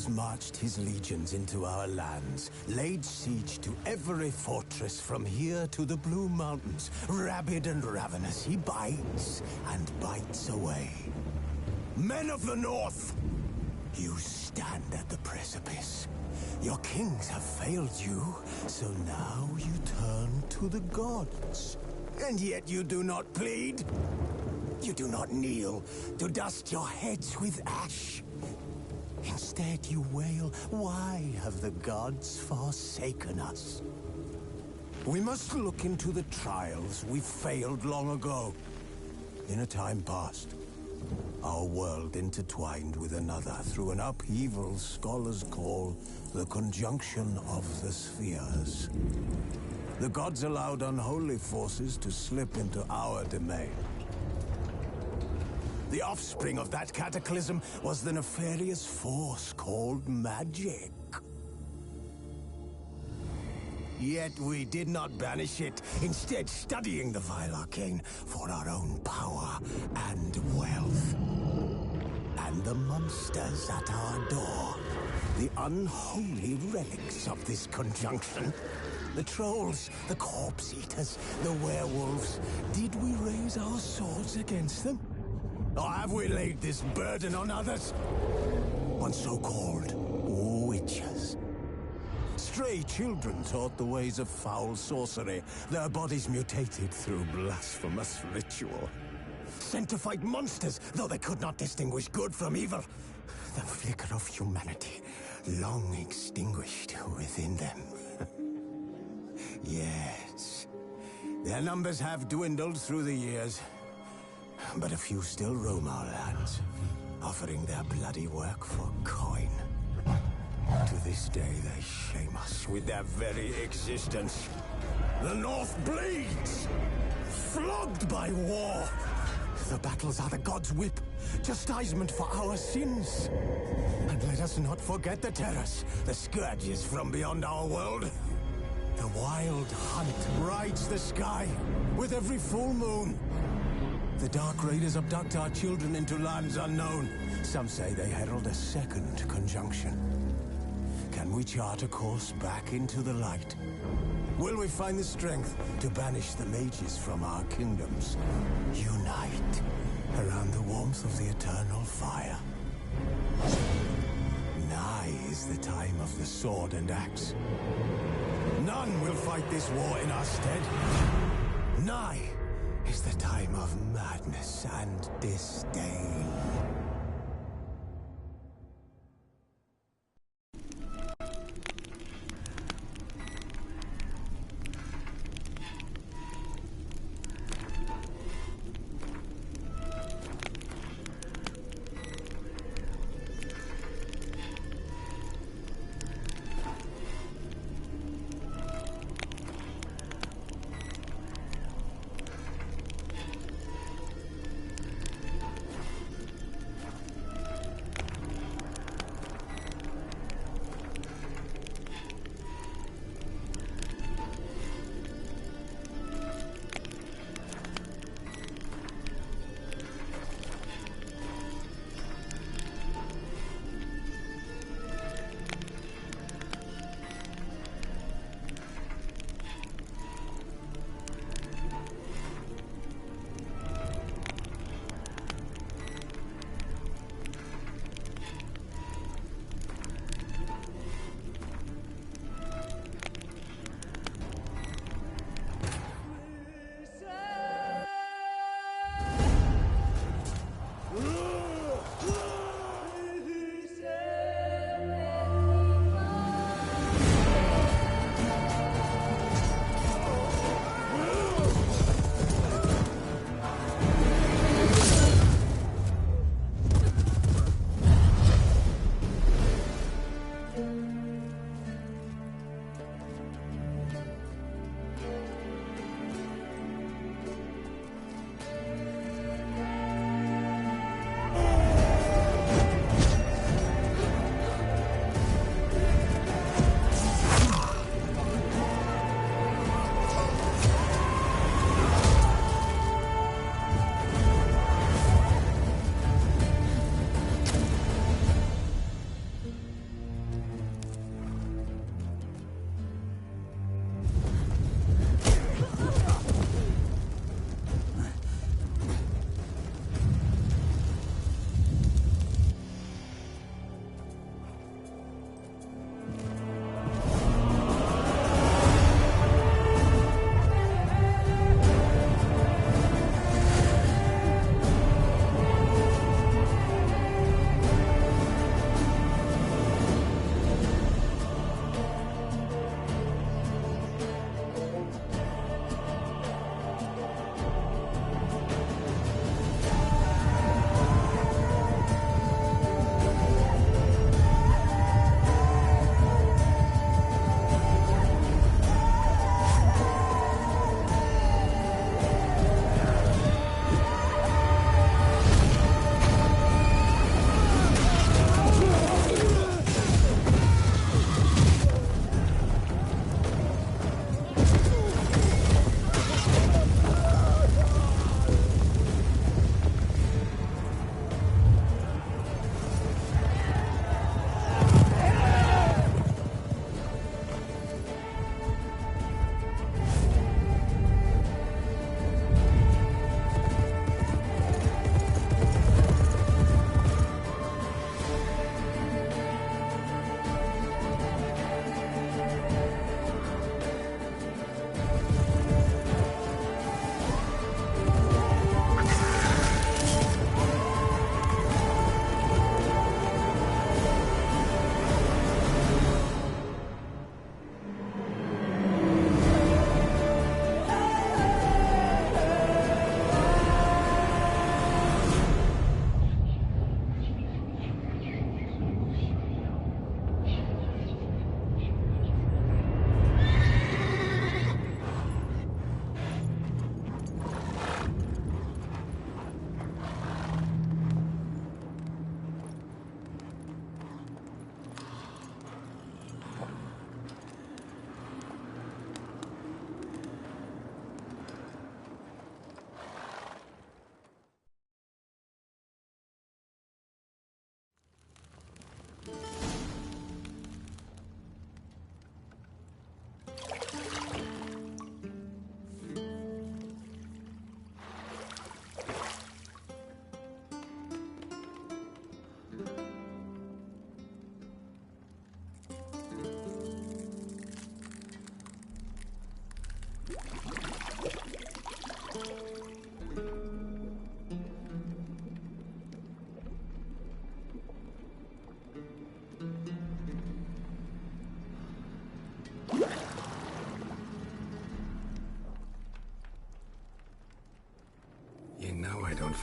has marched his legions into our lands, laid siege to every fortress from here to the Blue Mountains. Rabid and ravenous, he bites and bites away. Men of the North, you stand at the precipice. Your kings have failed you, so now you turn to the gods. And yet you do not plead. You do not kneel to dust your heads with ash. Instead you wail, why have the gods forsaken us? We must look into the trials we failed long ago. In a time past, our world intertwined with another through an upheaval scholars call the conjunction of the spheres. The gods allowed unholy forces to slip into our domain. The offspring of that cataclysm was the nefarious force called magic. Yet we did not banish it, instead studying the vile arcane for our own power and wealth. And the monsters at our door, the unholy relics of this conjunction. The trolls, the corpse eaters, the werewolves. Did we raise our swords against them? Or have we laid this burden on others? On so-called witches. Stray children taught the ways of foul sorcery, their bodies mutated through blasphemous ritual. Sent to fight monsters, though they could not distinguish good from evil. The flicker of humanity, long extinguished within them. Yes, their numbers have dwindled through the years, but a few still roam our lands, offering their bloody work for coin. To this day, they shame us with their very existence. The North bleeds, flogged by war. The battles are the gods' whip, chastisement for our sins. And let us not forget the terrors, the scourges from beyond our world. The wild hunt rides the sky with every full moon. The Dark Raiders abduct our children into lands unknown. Some say they herald a second conjunction. Can we chart a course back into the light? Will we find the strength to banish the mages from our kingdoms? Unite around the warmth of the eternal fire. Nigh is the time of the sword and axe. None will fight this war in our stead. Nigh is the time of madness and disdain.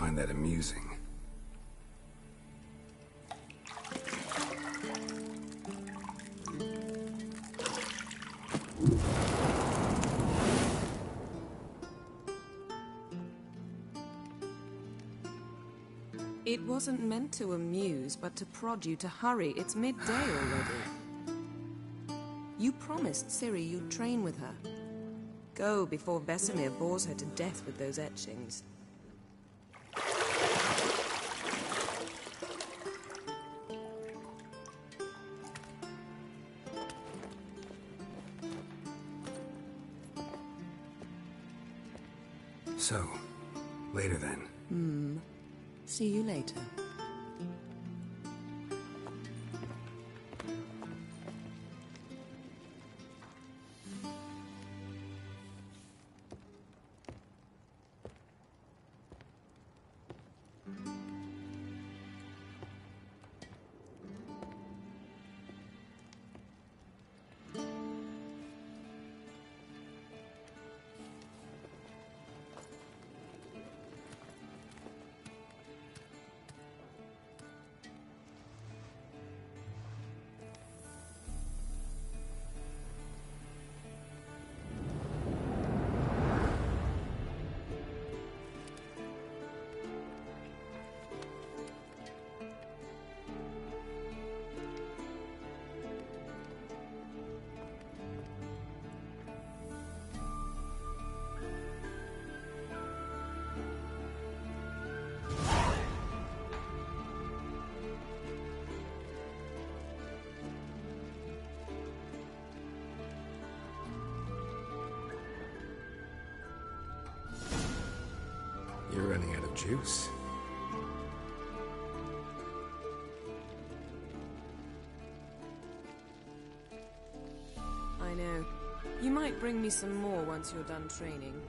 find that amusing. It wasn't meant to amuse, but to prod you to hurry. It's midday already. You promised Ciri you'd train with her. Go before Vesemir bores her to death with those etchings. So, later then. See you later. You're running out of juice. I know. You might bring me some more once you're done training.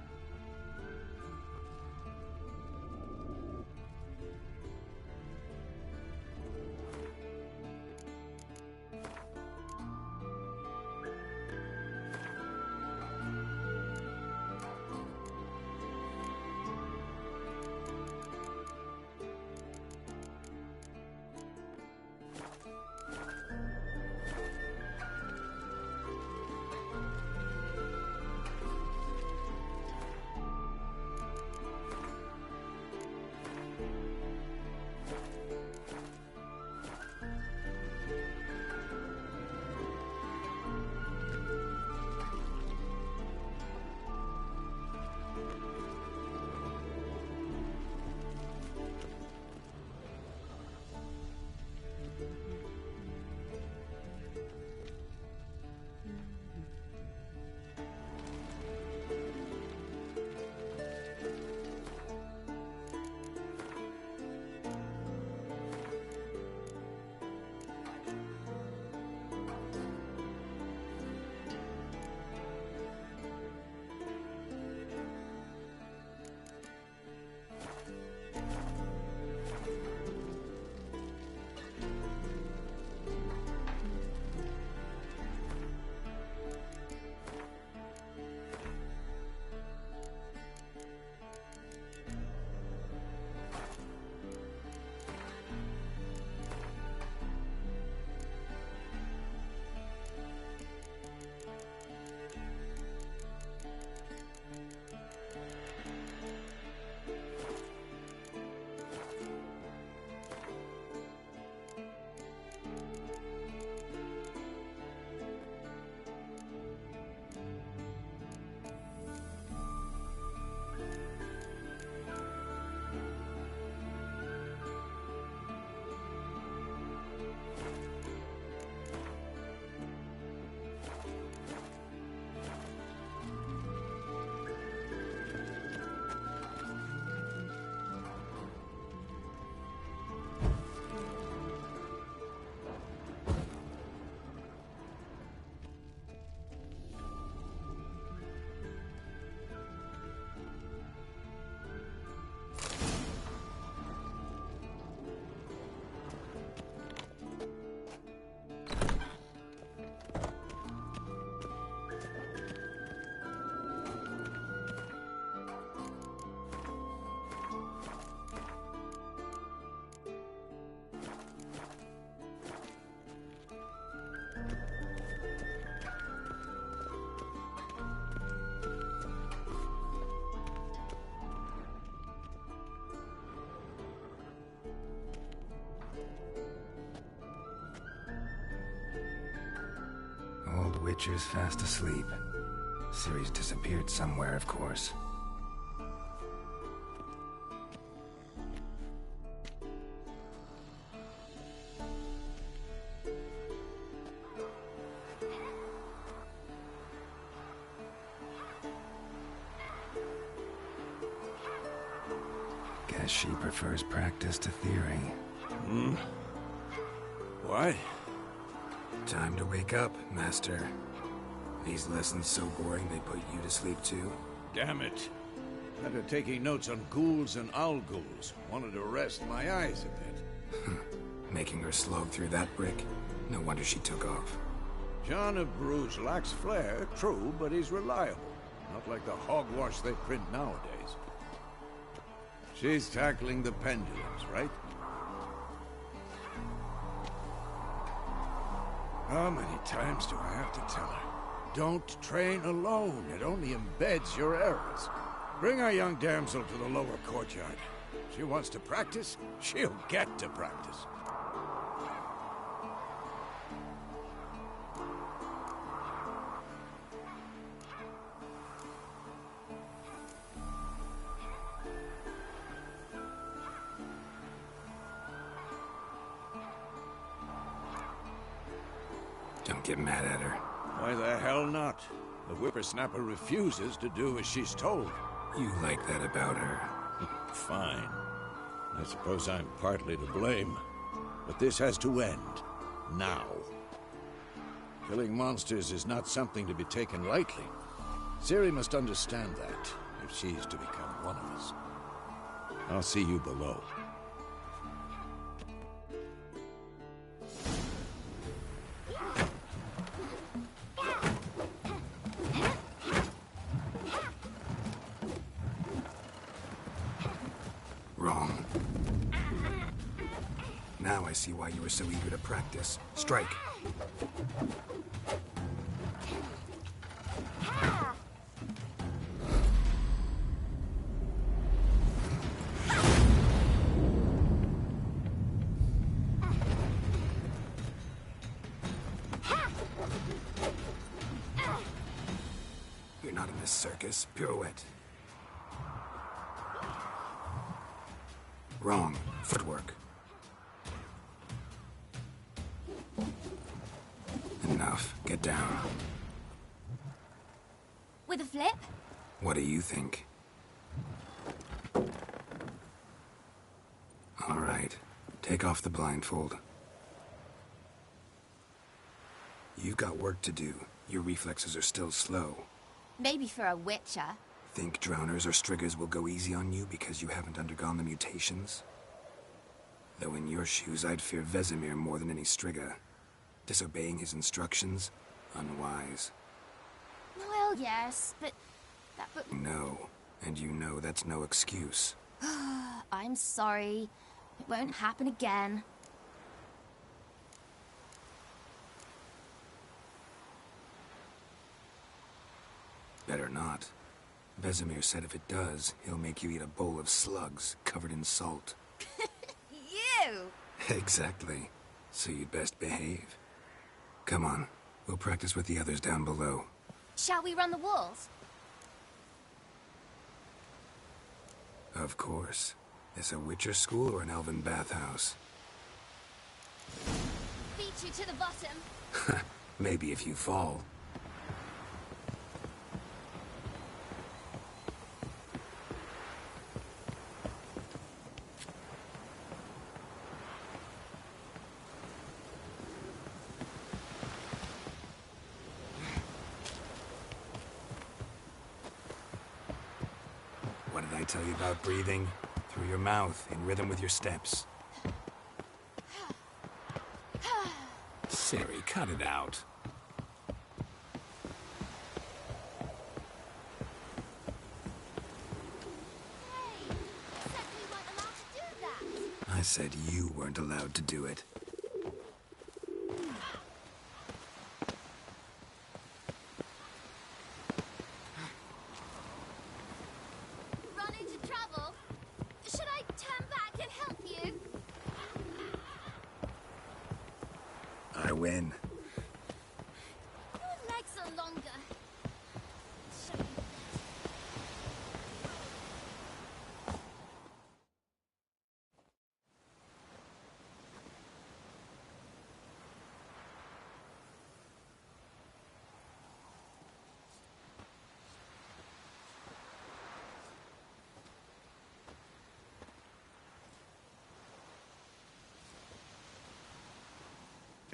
Old Witcher's fast asleep. Ciri's disappeared somewhere, of course. Guess she prefers practice to theory. Why? Time to wake up, Master. These lessons so boring they put you to sleep too? Damn it. After taking notes on ghouls and owl ghouls, wanted to rest my eyes a bit. Making her slog through that brick? No wonder she took off. John of Bruges lacks flair, true, but he's reliable. Not like the hogwash they print nowadays. She's tackling the pendulums, right? How many times do I have to tell her? Don't train alone. It only embeds your errors. Bring our young damsel to the lower courtyard. She wants to practice, she'll get to practice. Don't get mad at her. Why the hell not? The whippersnapper refuses to do as she's told. You like that about her. Fine. I suppose I'm partly to blame. But this has to end. Now. Killing monsters is not something to be taken lightly. Ciri must understand that, if she's to become one of us. I'll see you below. Wrong. Now I see why you were so eager to practice. Strike. You're not in this circus. Pirouette. Wrong. Footwork. Enough. Get down. With a flip? What do you think? All right. Take off the blindfold. You've got work to do. Your reflexes are still slow. Maybe for a witcher. Think drowners or striggers will go easy on you because you haven't undergone the mutations? Though in your shoes, I'd fear Vesemir more than any strigger. Disobeying his instructions? Unwise. Well, yes, but that book... No, and you know that's no excuse. I'm sorry. It won't happen again. Better not. Vesemir said if it does, he'll make you eat a bowl of slugs covered in salt. You! Exactly. So you'd best behave. Come on, we'll practice with the others down below. Shall we run the walls? Of course. Is a Witcher school or an elven bathhouse? Beat you to the bottom. Maybe if you fall. What did I tell you about breathing? Through your mouth, in rhythm with your steps. Ciri, cut it out. Hey, you said we weren't allowed to do that. I said you weren't allowed to do it. Run into trouble? Should I turn back and help you? I win.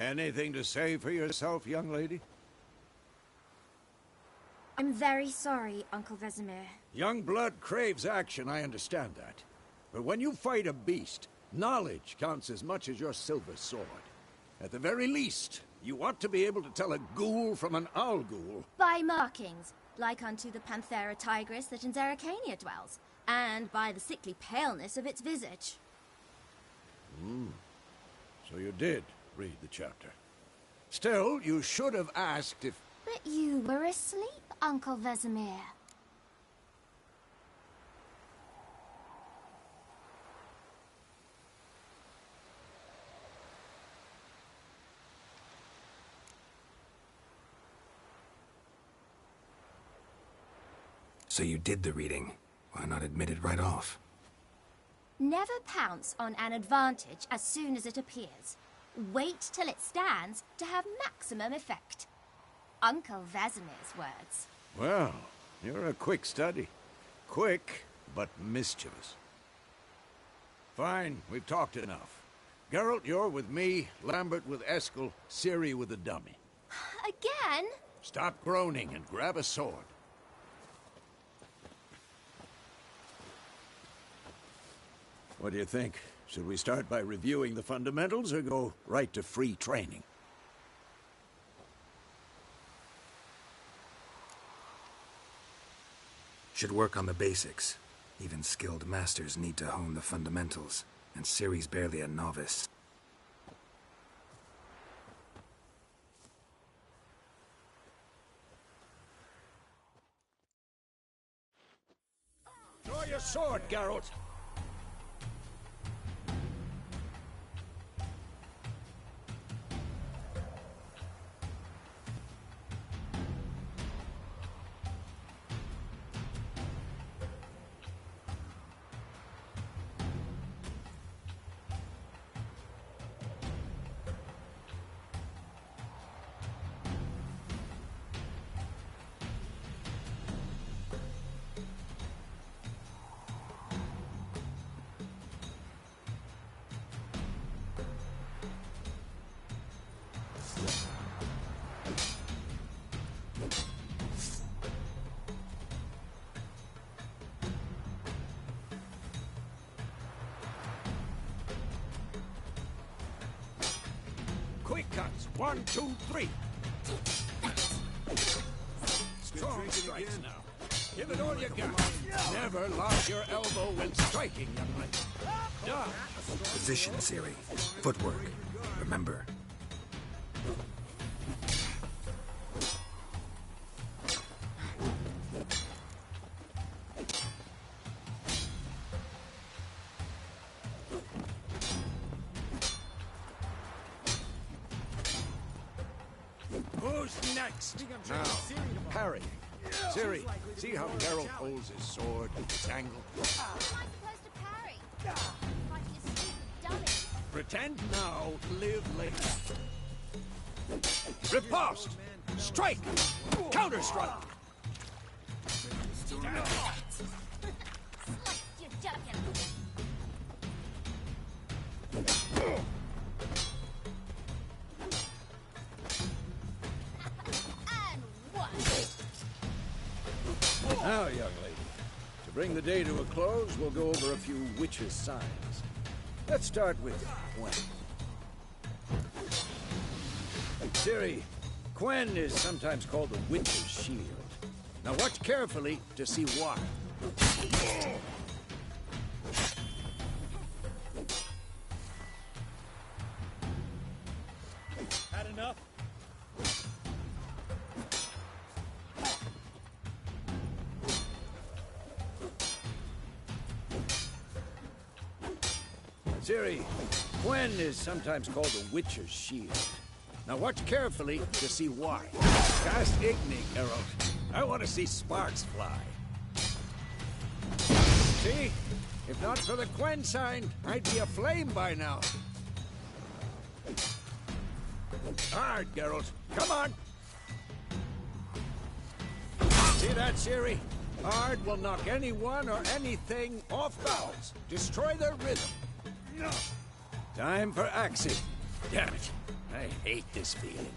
Anything to say for yourself, young lady? I'm very sorry, Uncle Vesemir. Young blood craves action, I understand that. But when you fight a beast, knowledge counts as much as your silver sword. At the very least, you ought to be able to tell a ghoul from an owl ghoul. By markings, like unto the Panthera tigris that in Zerrikania dwells, and by the sickly paleness of its visage. So you did read the chapter. Still, you should have asked if... But you were asleep, Uncle Vesemir. So you did the reading. Why not admit it right off? Never pounce on an advantage as soon as it appears. Wait till it stands to have maximum effect. Uncle Vesemir's words. Well, you're a quick study. Quick, but mischievous. Fine, we've talked enough. Geralt, you're with me, Lambert with Eskel, Ciri with the dummy. Again? Stop groaning and grab a sword. What do you think? Should we start by reviewing the fundamentals or go right to free training? Should work on the basics. Even skilled masters need to hone the fundamentals, and Ciri's barely a novice. Draw your sword, Geralt! Quick cuts. 1, 2, 3. Strong strikes now. Give it all you got. Never lock your elbow when striking, young lady. Dodge. Position, Ciri. Footwork. Remember. Who's next? Now, parry. Ciri, see how Geralt holds his sword at its angle? How am I supposed to parry? Fighting a stupid dummy. Pretend now, live later. Riposte! Strike! Counter-strike! Like you're joking. And what? Now, young lady, to bring the day to a close, we'll go over a few witches' signs. Let's start with Quen. Ciri, Quen is sometimes called the Witch's Shield. Now watch carefully to see why. Had enough? Ciri, Quen is sometimes called the Witcher's Shield. Now watch carefully to see why. Cast Igni, Geralt. I want to see sparks fly. See? If not for the Quen sign, I'd be aflame by now. Hard, Geralt. Come on! See that, Ciri? Hard will knock anyone or anything off balance. Destroy their rhythm. Time for axing. Damn it. I hate this feeling.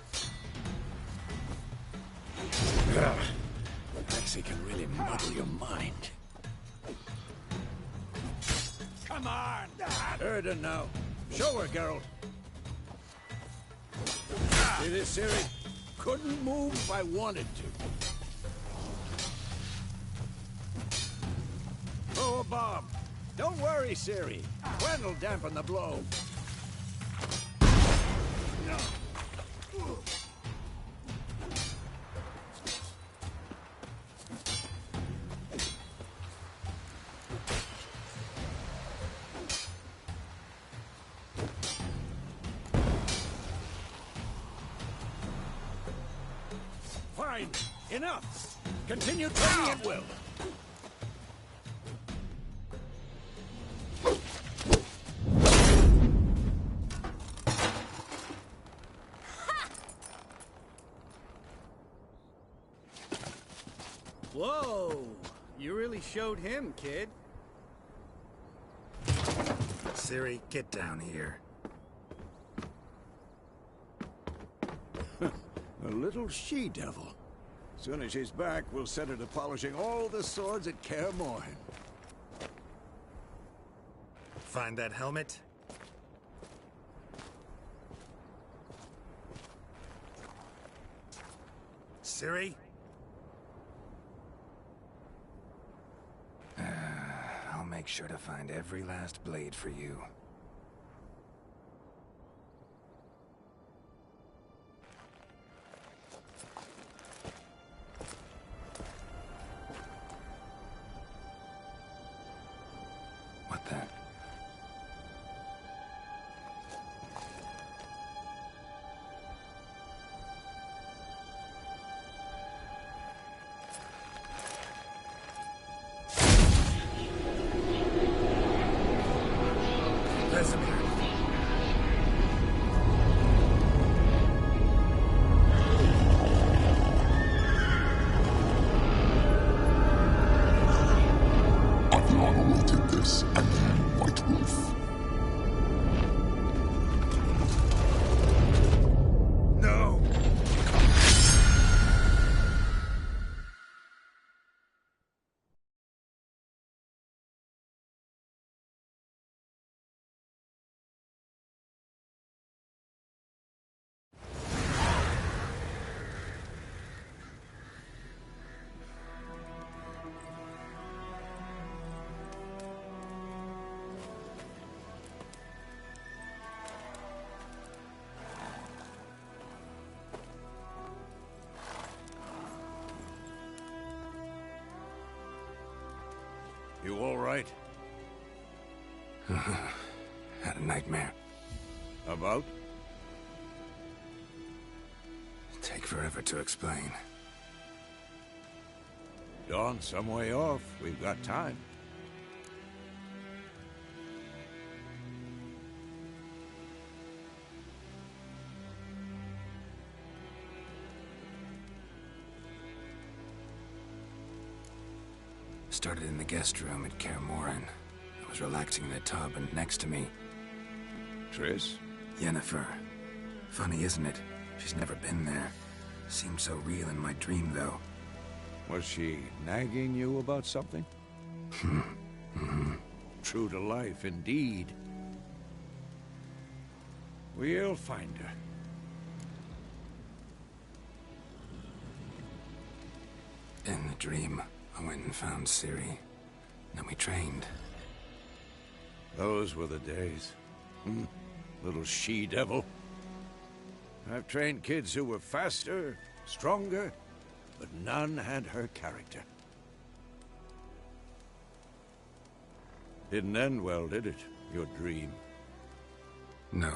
Maxie can really muddle your mind. Come on! Erden now. Show her, Geralt. See this, Ciri? Couldn't move if I wanted to. Throw a bomb. Don't worry, Ciri. Gwen'll dampen the blow. Fine. Enough. Continue training at will. Whoa! You really showed him, kid. Ciri, get down here. A little she-devil. Soon as she's back, we'll set her to polishing all the swords at Kaer Morhen. Find that helmet? Ciri? I'll make sure to find every last blade for you. What the? Vesemir. I've long awaited this, and you, White Wolf. No! You all right? Had a nightmare. About? Take forever to explain. Dawn's some way off. We've got time. Started in the guest room at Kaer Morhen. I was relaxing in a tub, and next to me, Triss? Yennefer. Funny, isn't it? She's never been there. Seemed so real in my dream, though. Was she nagging you about something? True to life, indeed. We'll find her. In the dream, I went and found Ciri. Then we trained. Those were the days. Little she-devil. I've trained kids who were faster, stronger, but none had her character. Didn't end well, did it? Your dream? No.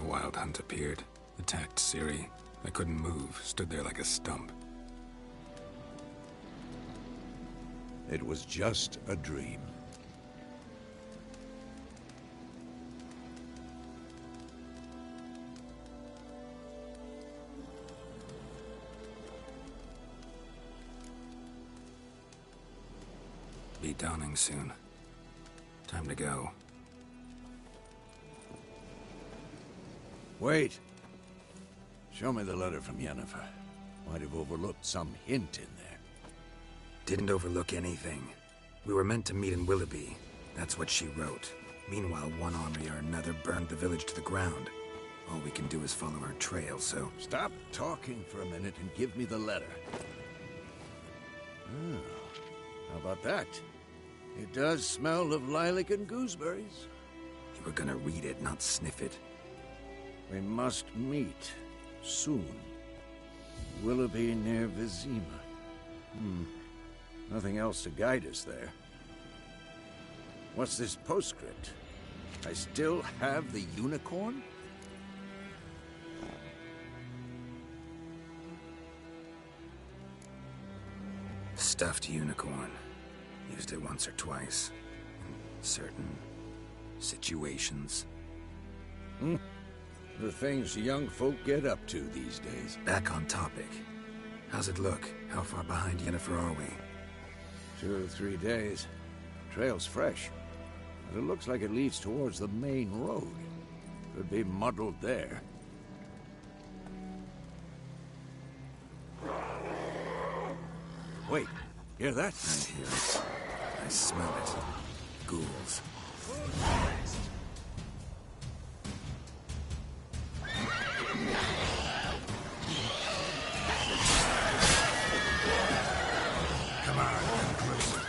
A wild hunt appeared, attacked Ciri. I couldn't move, stood there like a stump. It was just a dream. Be dawning soon. Time to go. Wait. Show me the letter from Yennefer. Might have overlooked some hint in there. Didn't overlook anything. We were meant to meet in Willoughby. That's what she wrote. Meanwhile, one army or another burned the village to the ground. All we can do is follow her trail, so... Stop talking for a minute and give me the letter. Oh, how about that? It does smell of lilac and gooseberries. You were gonna read it, not sniff it. We must meet soon. Willoughby near Vizima. Nothing else to guide us there. What's this postscript? I still have the unicorn? Stuffed unicorn. Used it once or twice. In certain situations. The things young folk get up to these days. Back on topic. How's it look? How far behind Yennefer are we? 2 or 3 days. Trail's fresh. But it looks like it leads towards the main road. Could be muddled there. Wait, hear that? I hear it. I smell it. Ghouls. Come on, come closer.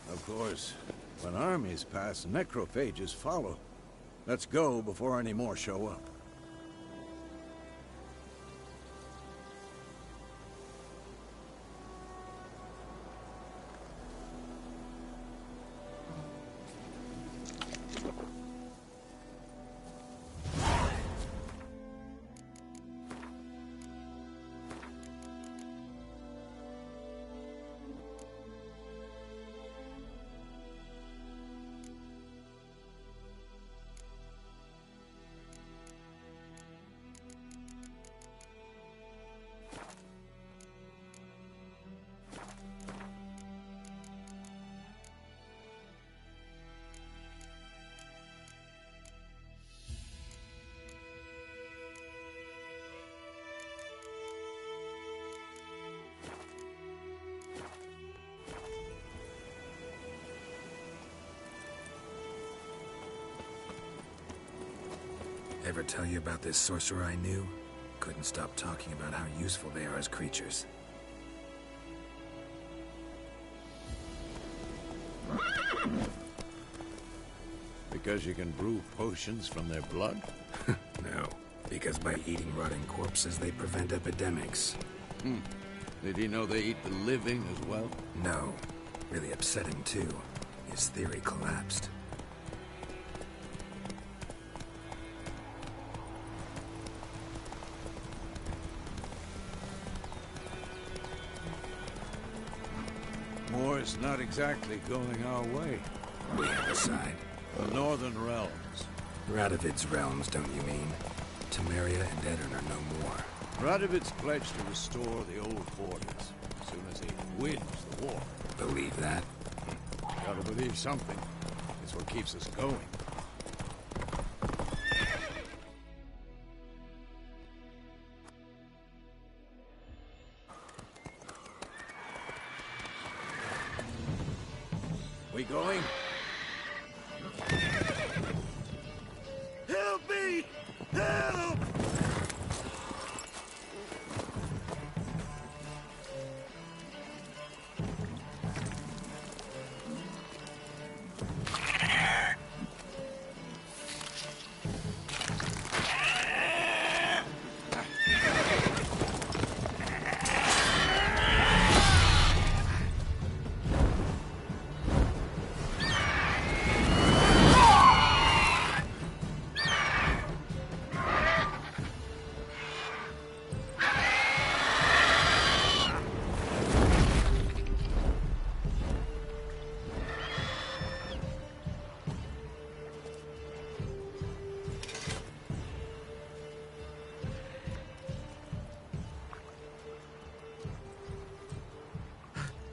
Of course, when armies pass, necrophages follow. Let's go before any more show up. Ever tell you about this sorcerer I knew? Couldn't stop talking about how useful they are as creatures. Because you can brew potions from their blood? No, because by eating rotting corpses, they prevent epidemics. Did he know they eat the living as well? No. Really upset him, too. His theory collapsed. More business not exactly going our way. We have a side. The Northern Realms. Radovid's realms, don't you mean? Temeria and Edirn are no more. Radovid's pledged to restore the old borders as soon as he wins the war. Believe that? Gotta believe something. It's what keeps us going. We going? Help me! Help!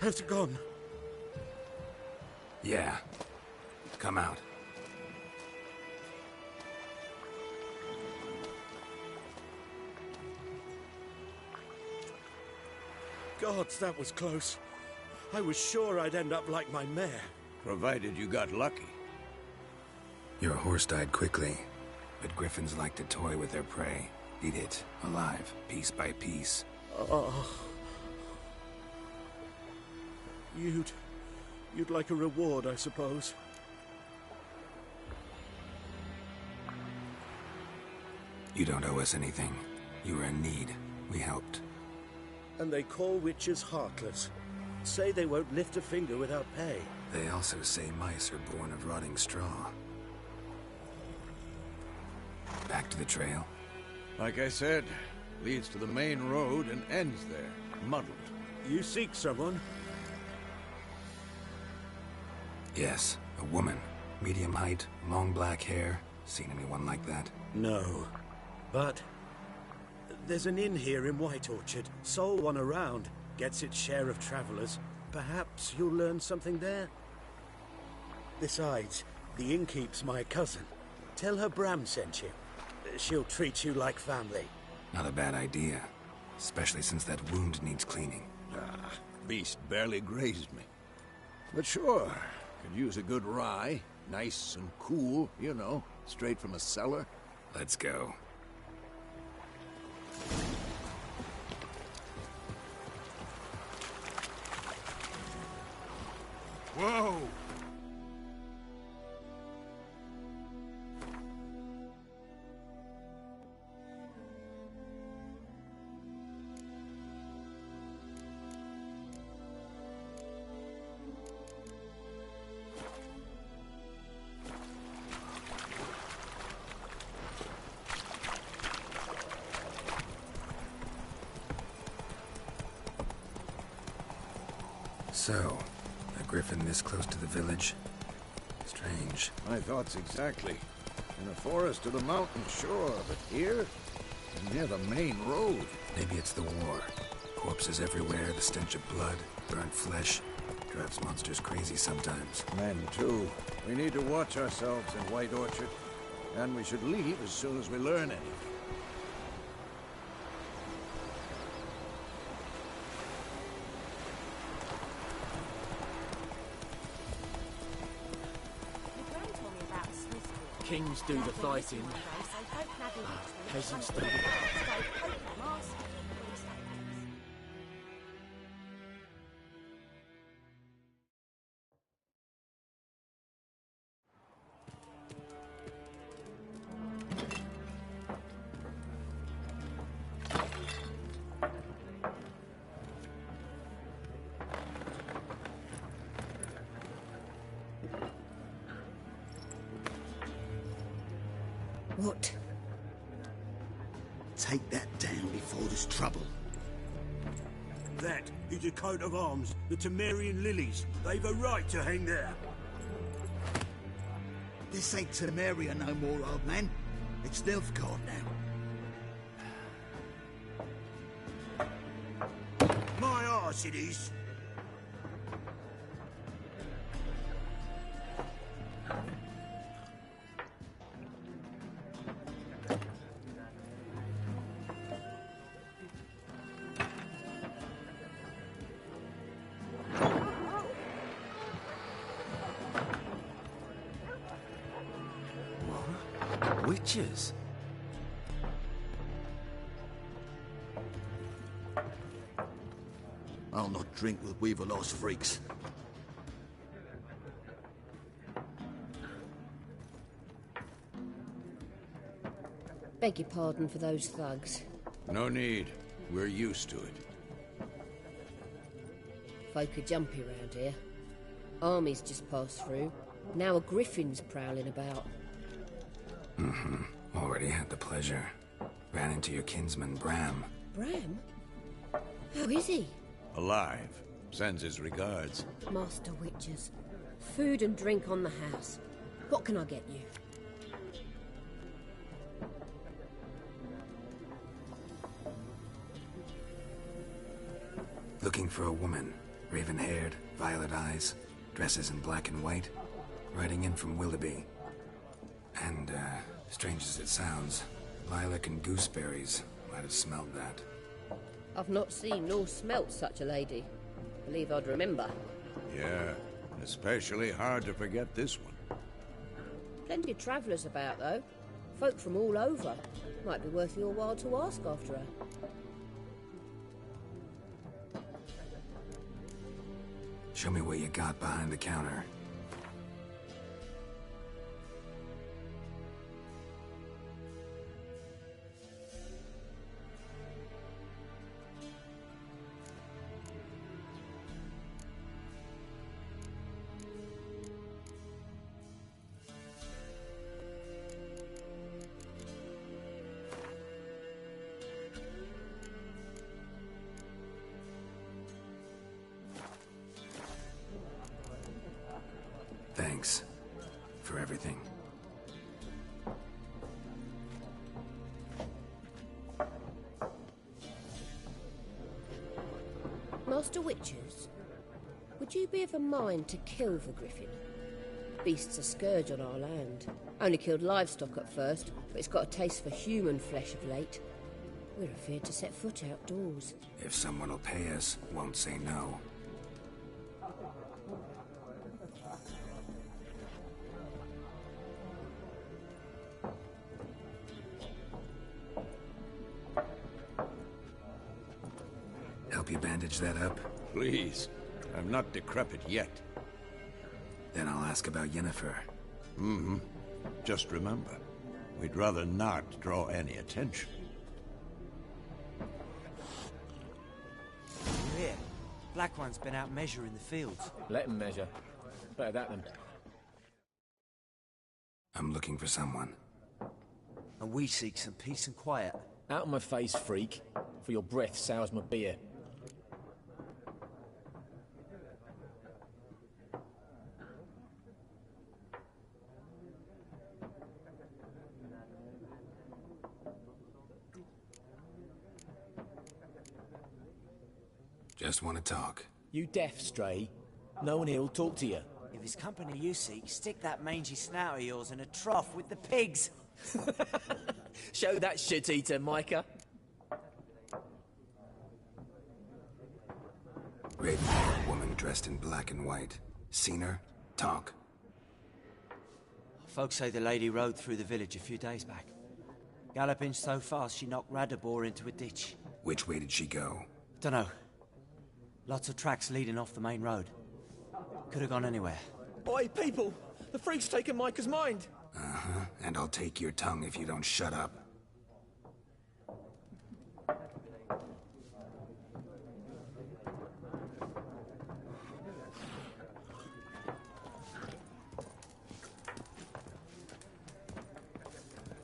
Has it gone? Yeah. Come out. Gods, that was close. I was sure I'd end up like my mare. Provided you got lucky. Your horse died quickly, but griffins like to toy with their prey. Eat it, alive, piece by piece. Oh. You'd like a reward, I suppose. You don't owe us anything. You were in need. We helped. And they call witches heartless. Say they won't lift a finger without pay. They also say mice are born of rotting straw. Back to the trail? Like I said, leads to the main road and ends there, muddled. You seek someone? Yes, a woman. Medium height, long black hair. Seen anyone like that? No. But there's an inn here in White Orchard. Sole one around. Gets its share of travelers. Perhaps you'll learn something there? Besides, the innkeep's my cousin. Tell her Bram sent you. She'll treat you like family. Not a bad idea. Especially since that wound needs cleaning. Beast barely grazed me. But sure, could use a good rye. Nice and cool, you know, straight from a cellar. Let's go. Whoa! So, a griffin this close to the village? Strange. My thoughts exactly. In a forest or the mountain, sure, but here? Near the main road. Maybe it's the war. Corpses everywhere, the stench of blood, burnt flesh. Drives monsters crazy sometimes. Men, too. We need to watch ourselves in White Orchard. And we should leave as soon as we learn anything. Kings do the fighting. Peasants do. What? Take that down before there's trouble. That is a coat of arms, the Temerian lilies. They've a right to hang there. This ain't Temeria no more, old man. It's Nilfgaard now. My arse it is. Witches? I'll not drink with Weaverlost freaks. Beg your pardon for those thugs. No need. We're used to it. Folk are jumpy round here. Armies just passed through. Now a griffin's prowling about. Already had the pleasure. Ran into your kinsman, Bram. Bram? How is he? Alive. Sends his regards. Master Witches. Food and drink on the house. What can I get you? Looking for a woman. Raven-haired, violet eyes, dresses in black and white. Riding in from Willoughby. And, strange as it sounds, lilac and gooseberries might have smelled that. I've not seen nor smelt such a lady. Believe I'd remember. Yeah, especially hard to forget this one. Plenty of travellers about, though. Folk from all over. Might be worth your while to ask after her. Show me what you got behind the counter. Thanks for everything. Master Witches, would you be of a mind to kill the griffin? Beast's a scourge on our land. Only killed livestock at first, but it's got a taste for human flesh of late. We're afeard to set foot outdoors. If someone will pay us, won't say no. Help you bandage that up? Please. I'm not decrepit yet. Then I'll ask about Yennefer. Just remember, we'd rather not draw any attention. Here. Black One's been out measuring the fields. Let him measure. Better that than... I'm looking for someone. And we seek some peace and quiet. Out of my face, freak. For your breath sours my beer. Just want to talk. You deaf, Stray? No one here'll talk to you. If it's company you seek, stick that mangy snout of yours in a trough with the pigs. Show that shit-eater, Micah. Raven-haired woman dressed in black and white. Seen her? Talk. Folks say the lady rode through the village a few days back. Galloping so fast she knocked Radabor into a ditch. Which way did she go? Dunno. Lots of tracks leading off the main road. Could have gone anywhere. Oi, people! The freak's taken Micah's mind! And I'll take your tongue if you don't shut up.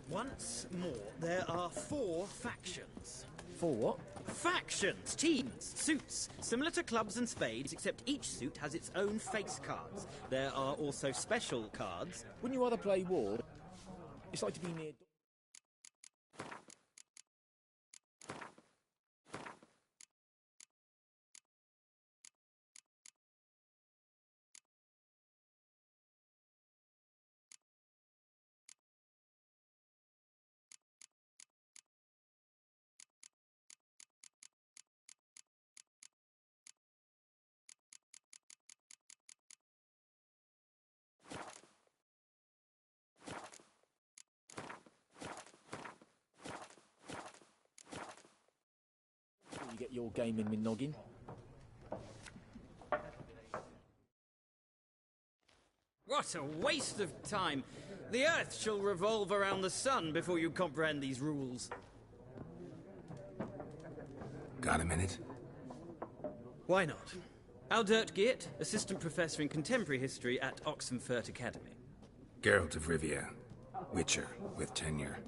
Once more, there are 4 factions. 4 what? factions, teams, suits, similar to clubs and spades, except each suit has its own face cards. There are also special cards. Wouldn't you rather play war? It's like to be near... You get your game in me noggin. What a waste of time! The Earth shall revolve around the sun before you comprehend these rules. Got a minute? Why not? Aldert Geert, Assistant Professor in Contemporary History at Oxenfurt Academy. Geralt of Rivia. Witcher, with tenure.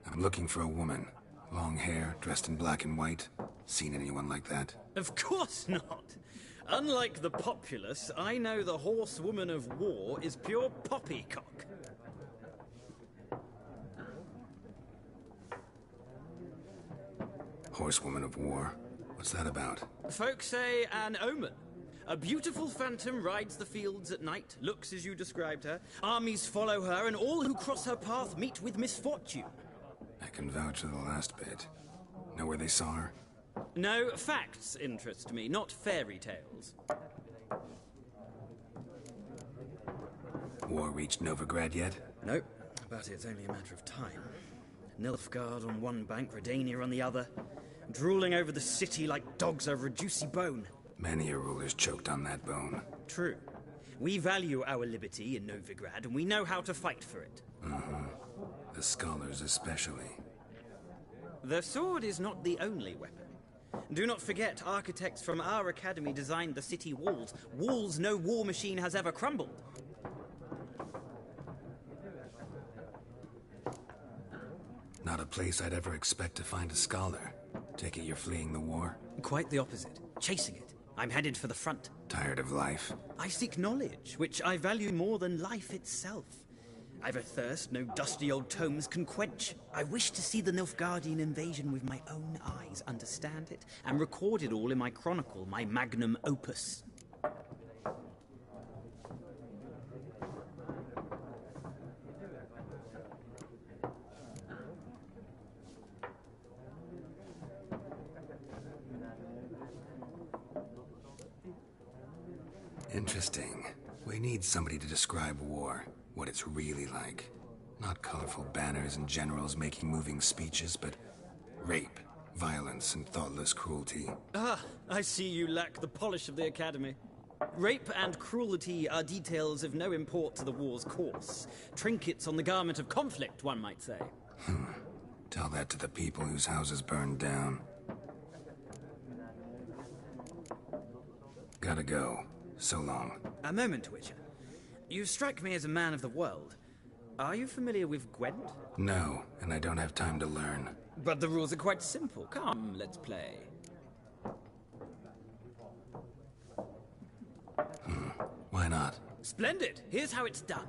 I'm looking for a woman. Long hair, dressed in black and white. Seen anyone like that? Of course not! Unlike the populace, I know the horsewoman of war is pure poppycock. Horsewoman of war? What's that about? Folk say an omen. A beautiful phantom rides the fields at night, looks as you described her. Armies follow her, and all who cross her path meet with misfortune. I can vouch for the last bit. Know where they saw her? No, facts interest me, not fairy tales. War reached Novigrad yet? Nope, but it's only a matter of time. Nilfgaard on one bank, Redania on the other, drooling over the city like dogs over a juicy bone. Many a ruler's choked on that bone. True. We value our liberty in Novigrad, and we know how to fight for it. Mm-hmm. The scholars especially. The sword is not the only weapon. Do not forget, architects from our academy designed the city walls. Walls no war machine has ever crumbled. Not a place I'd ever expect to find a scholar. Take it you're fleeing the war? Quite the opposite. Chasing it. I'm headed for the front. Tired of life? I seek knowledge, which I value more than life itself. I've a thirst no dusty old tomes can quench. I wish to see the Nilfgaardian invasion with my own eyes, understand it, and record it all in my chronicle, my magnum opus. Interesting. We need somebody to describe war, what it's really like. Not colorful banners and generals making moving speeches, but rape, violence, and thoughtless cruelty. Ah, I see you lack the polish of the Academy. Rape and cruelty are details of no import to the war's course. Trinkets on the garment of conflict, one might say. Tell that to the people whose houses burned down. Gotta go. So long. A moment, Witcher. You strike me as a man of the world. Are you familiar with Gwent? No, and I don't have time to learn. But the rules are quite simple. Come, let's play. Why not? Splendid. Here's how it's done.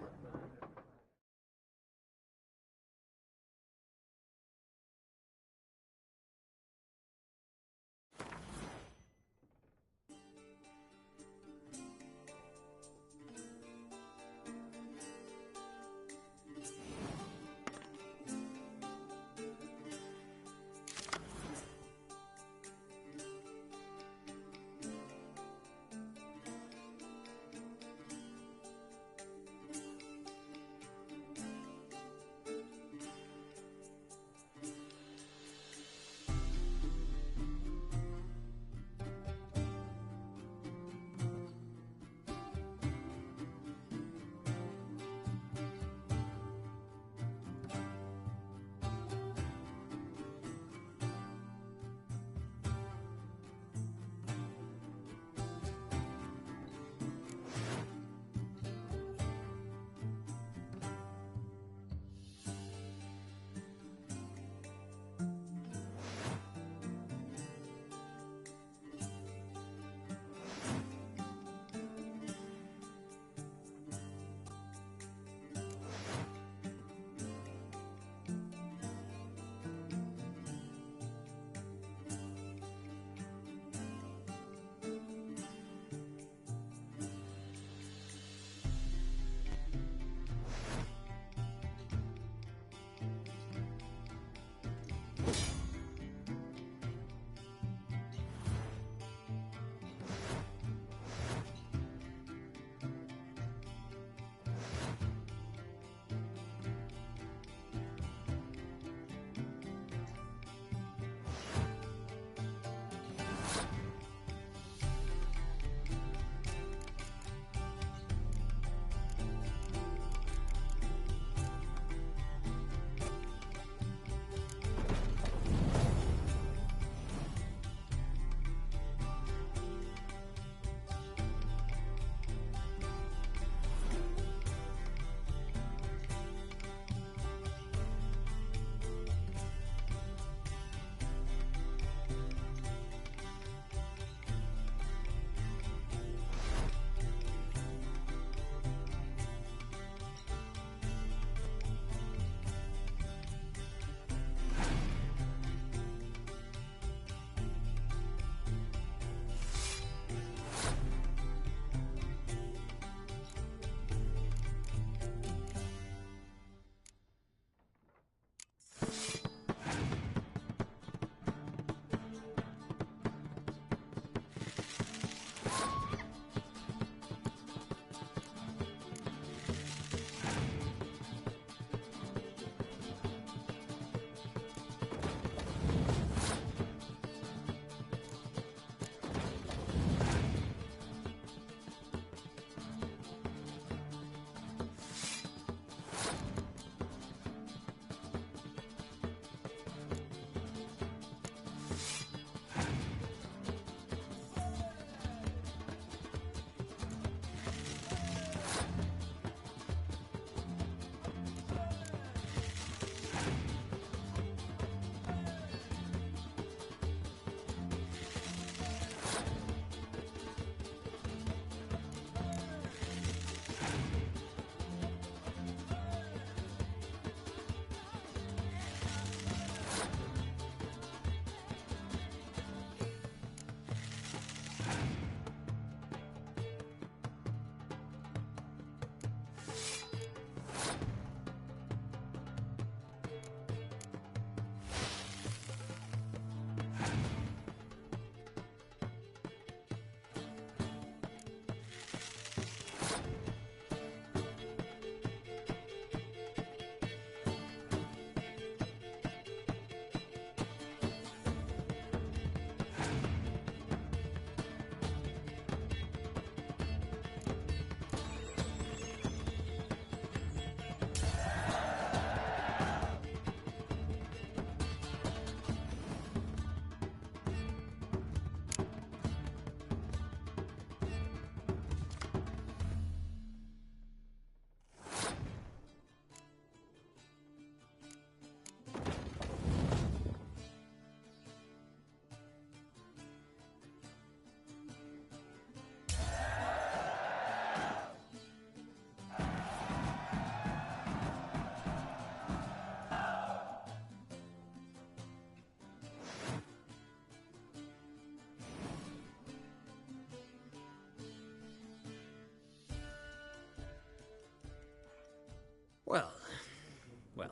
Well,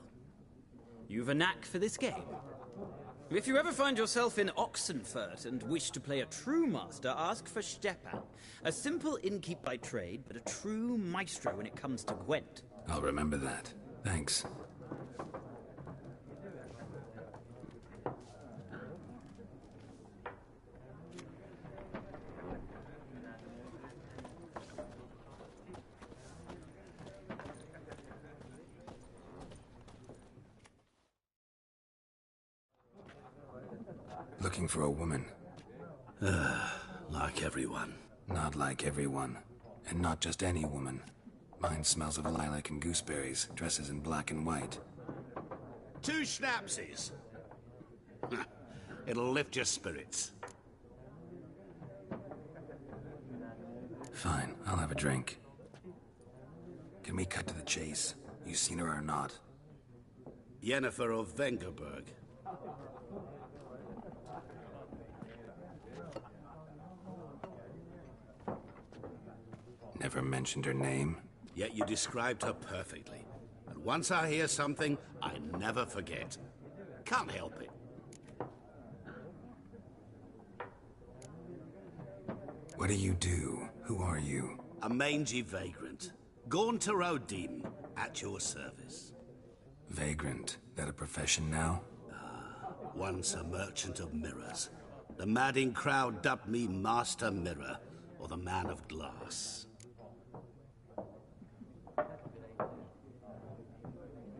you've a knack for this game. If you ever find yourself in Oxenfurt and wish to play a true master, ask for Stepan. A simple innkeep by trade, but a true maestro when it comes to Gwent. I'll remember that. Thanks. Looking for a woman. Like everyone. Not like everyone. And not just any woman. Mine smells of lilac and gooseberries, dresses in black and white. 2 schnapsies. It'll lift your spirits. Fine, I'll have a drink. Can we cut to the chase? You seen her or not? Yennefer of Vengerberg. Never mentioned her name. Yet you described her perfectly. And once I hear something, I never forget. Can't help it. What do you do? Who are you? A mangy vagrant. Gaunter O'Dean, at your service. Vagrant? That a profession now? Once a merchant of mirrors. The madding crowd dubbed me Master Mirror, or the Man of Glass.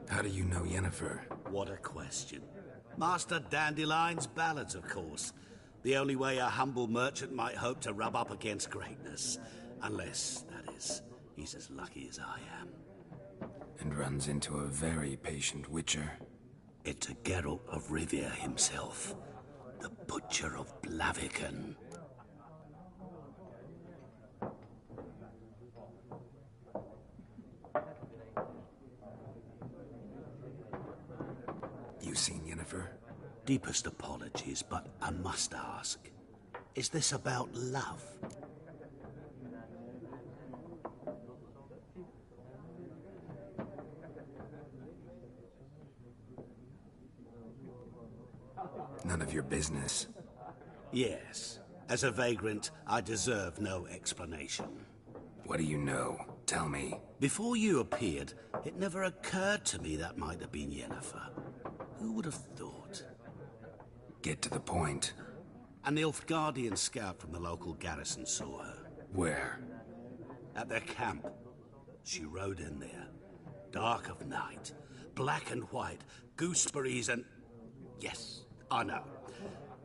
How do you know Yennefer? What a question. Master Dandelion's ballads, of course. The only way a humble merchant might hope to rub up against greatness. Unless, that is, he's as lucky as I am. And runs into a very patient witcher. It's a Geralt of Rivia himself. The Butcher of Blaviken. You seen Yennefer? Deepest apologies, but I must ask. Is this about love? None of your business. Yes. As a vagrant, I deserve no explanation. What do you know? Tell me. Before you appeared, it never occurred to me that might have been Yennefer. Who would have thought? Get to the point. An Nilfgaardian scout from the local garrison saw her. Where? At their camp. She rode in there. Dark of night. Black and white. Gooseberries and... Yes, I know.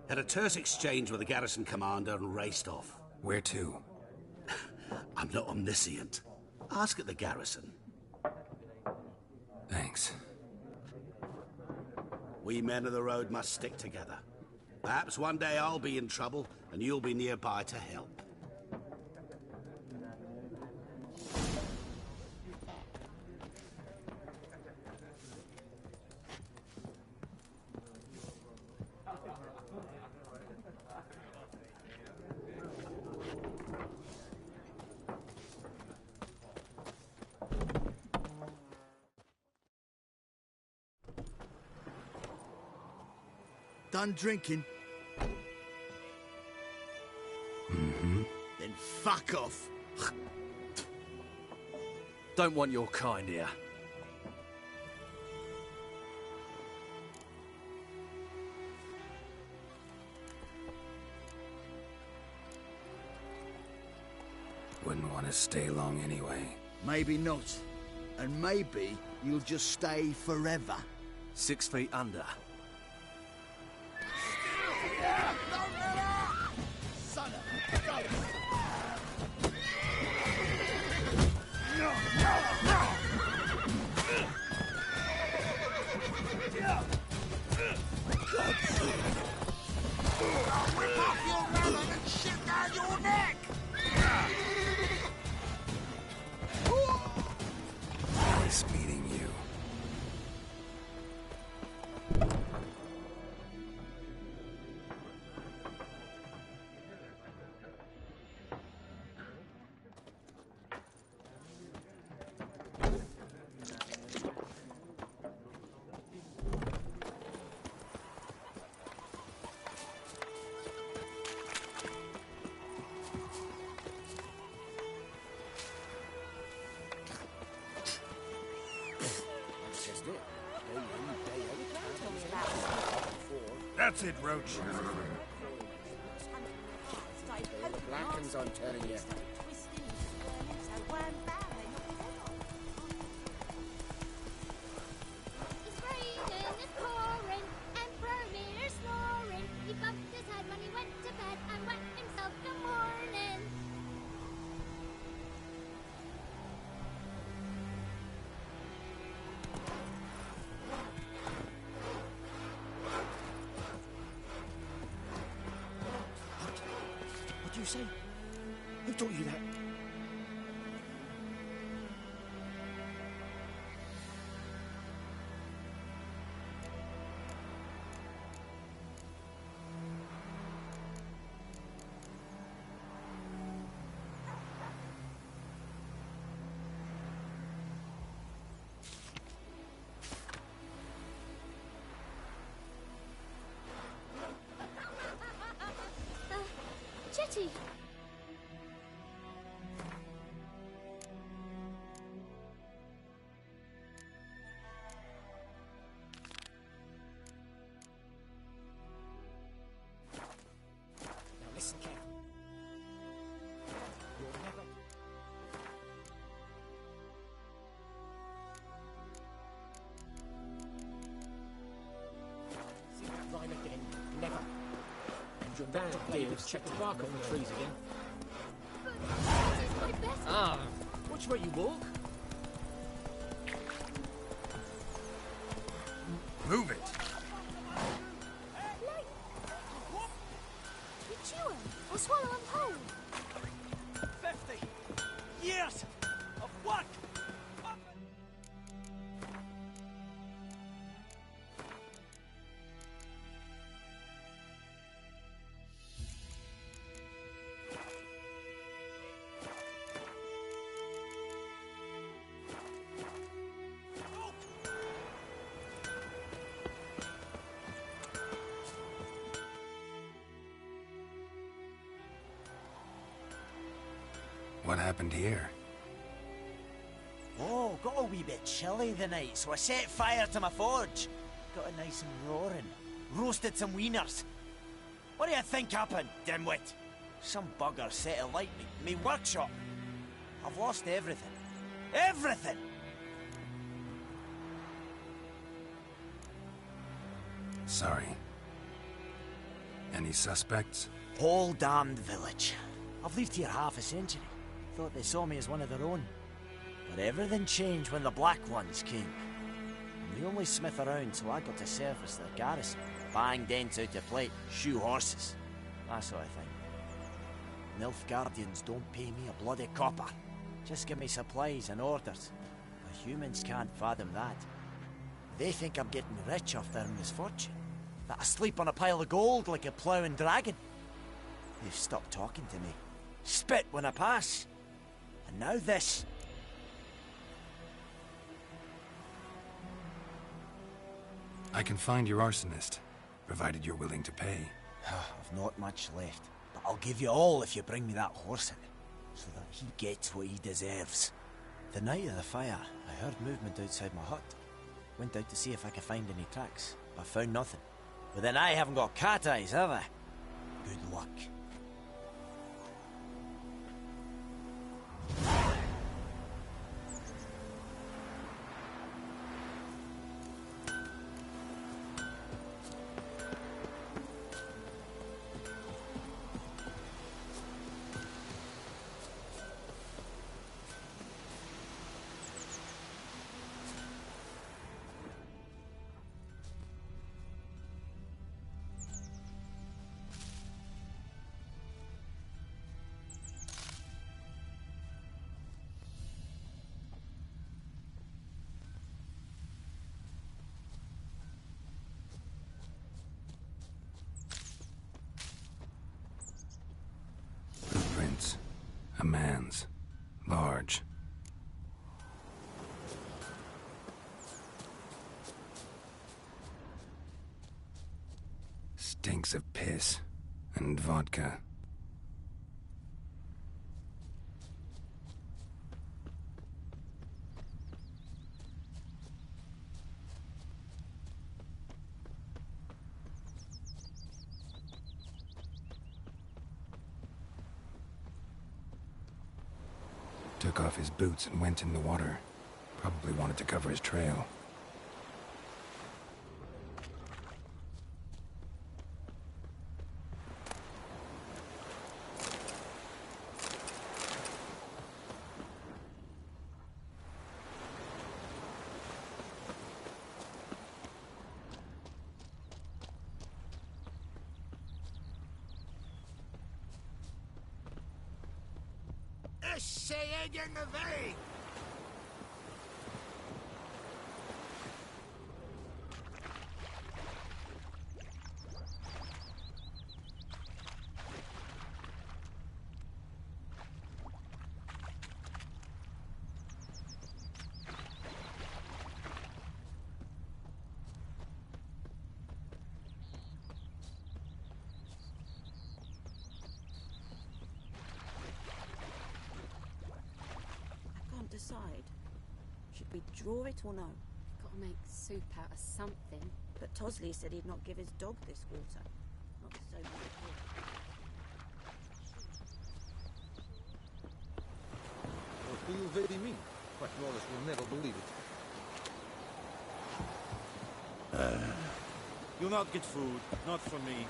Had a terse exchange with the garrison commander and raced off. Where to? I'm not omniscient. Ask at the garrison. Thanks. We men of the road must stick together. Perhaps one day I'll be in trouble, and you'll be nearby to help. Done drinking? Mm-hmm. Then fuck off. Don't want your kind here. Wouldn't want to stay long anyway. Maybe not. And maybe you'll just stay forever. 6 feet under. Son of a gun! I'll rip off your melon and shit down your neck! Nice meeting you. That's it, Roach. The Blackens, I'm telling you. It's raining, it's pouring, and Bromir's snoring. He bumped his head when he went to bed and wet himself till morning. What do you say? Who taught you that? Jetty, bad idea to check the bark off the trees again. Ah, watch where you walk. Move it! You chew 'em or swallow 'em whole. 50 years of work! What happened here? Oh, got a wee bit chilly the night, so I set fire to my forge. Got it nice and roaring. Roasted some wieners. What do you think happened, dimwit? Some bugger set alight me workshop. I've lost everything. Everything! Sorry. Any suspects? Whole damned village. I've lived here half a century. Thought they saw me as one of their own. But everything changed when the Black Ones came. I'm the only smith around, so I got to service their garrison. Bang dents out of plate, shoe horses. That sort of thing. Nilfgaardians don't pay me a bloody copper. Just give me supplies and orders. The humans can't fathom that. They think I'm getting rich off their misfortune. That I sleep on a pile of gold like a ploughing dragon. They've stopped talking to me. Spit when I pass. And now this. I can find your arsonist, provided you're willing to pay. I've not much left, but I'll give you all if you bring me that horse in, so that he gets what he deserves. The night of the fire, I heard movement outside my hut. Went out to see if I could find any tracks, but found nothing. But then I haven't got cat eyes, have I? Good luck. Blueprints. A man's. Large. Stinks of piss. And vodka. Took off his boots and went in the water. Probably wanted to cover his trail. Essayez de veille! Decide. Should we draw it or no? Gotta make soup out of something. But Tosley said he'd not give his dog this water. Not so much. What do you really mean? But Wallace will never believe it. You'll not get food. Not from me.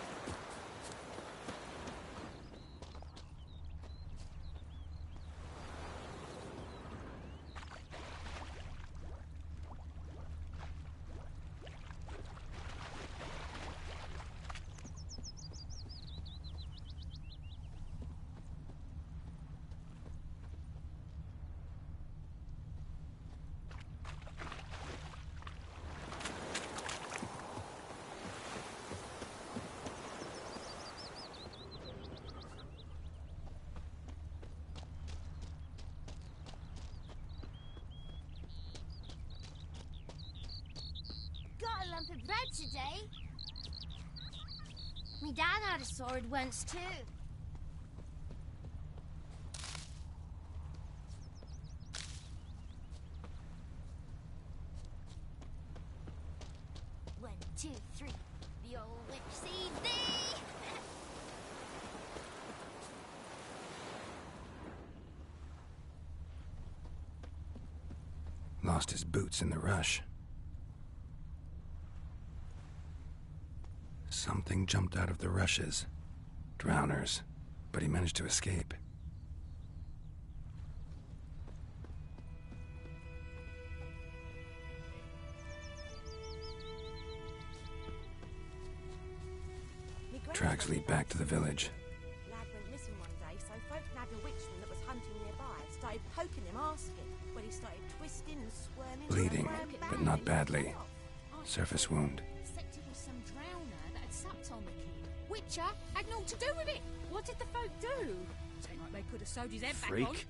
lump of bread today. Me dad had a sword once too. One, two, three. The old witch sees thee. Lost his boots in the rush. Something jumped out of the rushes. Drowners. But he managed to escape. Tracks lead back to the village. Lad went missing one day, so folk nabbed a witchman that was hunting nearby. Started poking him, asking. When he started twisting and squirming. Bleeding, but not badly. Surface wound. Suspected it was some drowner that had supped on the kid. Witcher had naught to do with it. What did the folk do? Seemed like they could have sewed his head back on. Freak.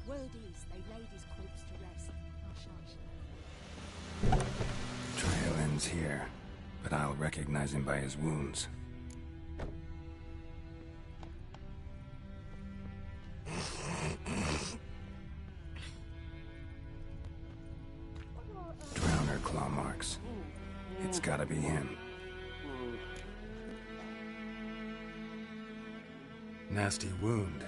Word is, they laid his corpse to rest. Hush, hush. Trail ends here, but I'll recognize him by his wounds. Drowner claw marks. It's gotta be him. Nasty wound.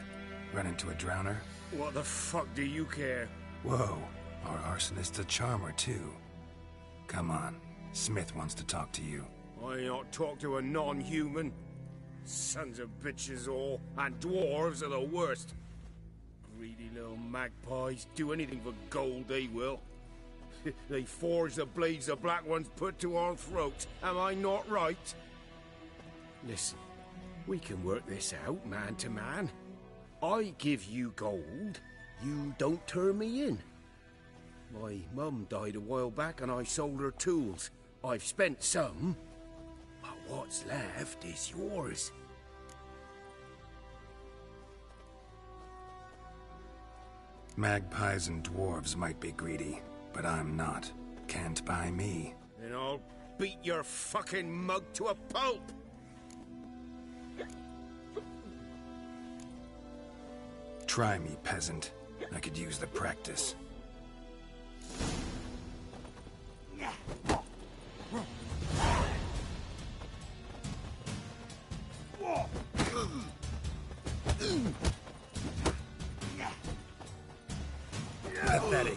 Run into a drowner? What the fuck do you care? Whoa, our arsonist's a charmer too. Come on, Smith wants to talk to you. I not talk to a non-human. Sons of bitches all, and dwarves are the worst. Greedy little magpies, do anything for gold they will. They forge the blades the black ones put to our throats. Am I not right? Listen, we can work this out, man to man. I give you gold, you don't turn me in. My mum died a while back and I sold her tools. I've spent some, but what's left is yours. Magpies and dwarves might be greedy, but I'm not. Can't buy me. Then I'll beat your fucking mug to a pulp! Try me, peasant. I could use the practice. Pathetic.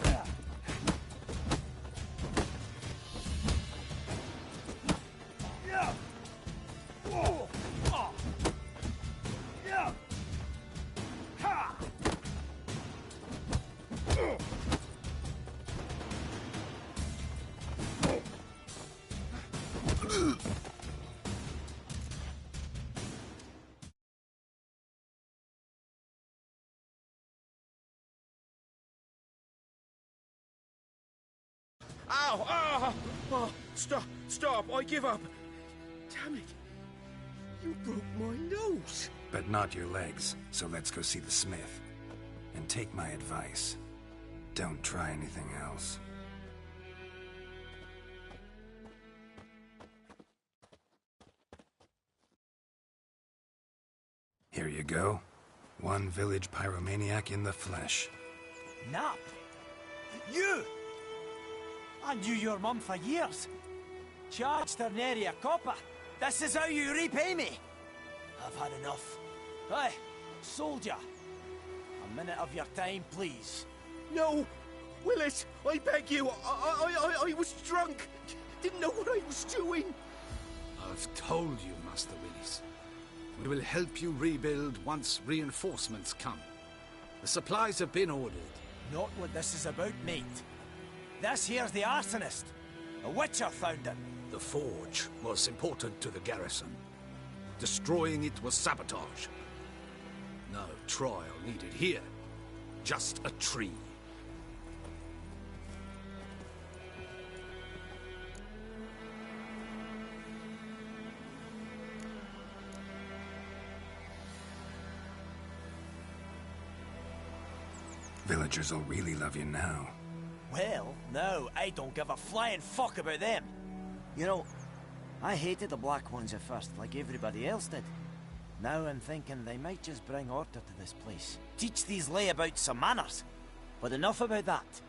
Ow! Ah! Oh, stop! Stop! I give up! Damn it! You broke my nose! But not your legs, so let's go see the smith. And take my advice. Don't try anything else. Here you go. One village pyromaniac in the flesh. Nap? You! I knew your mum for years. Charged her nary a copper. This is how you repay me. I've had enough. Hey, soldier. A minute of your time, please. No! Willis, I beg you! I was drunk! Didn't know what I was doing! I've told you, Master Willis. We will help you rebuild once reinforcements come. The supplies have been ordered. Not what this is about, mate. This here's the arsonist. A witcher found him. The forge was important to the garrison. Destroying it was sabotage. No trial needed here. Just a tree. Villagers will really love you now. Well, no, I don't give a flying fuck about them. You know, I hated the Black Ones at first, like everybody else did. Now I'm thinking they might just bring order to this place. Teach these layabouts some manners. But enough about that.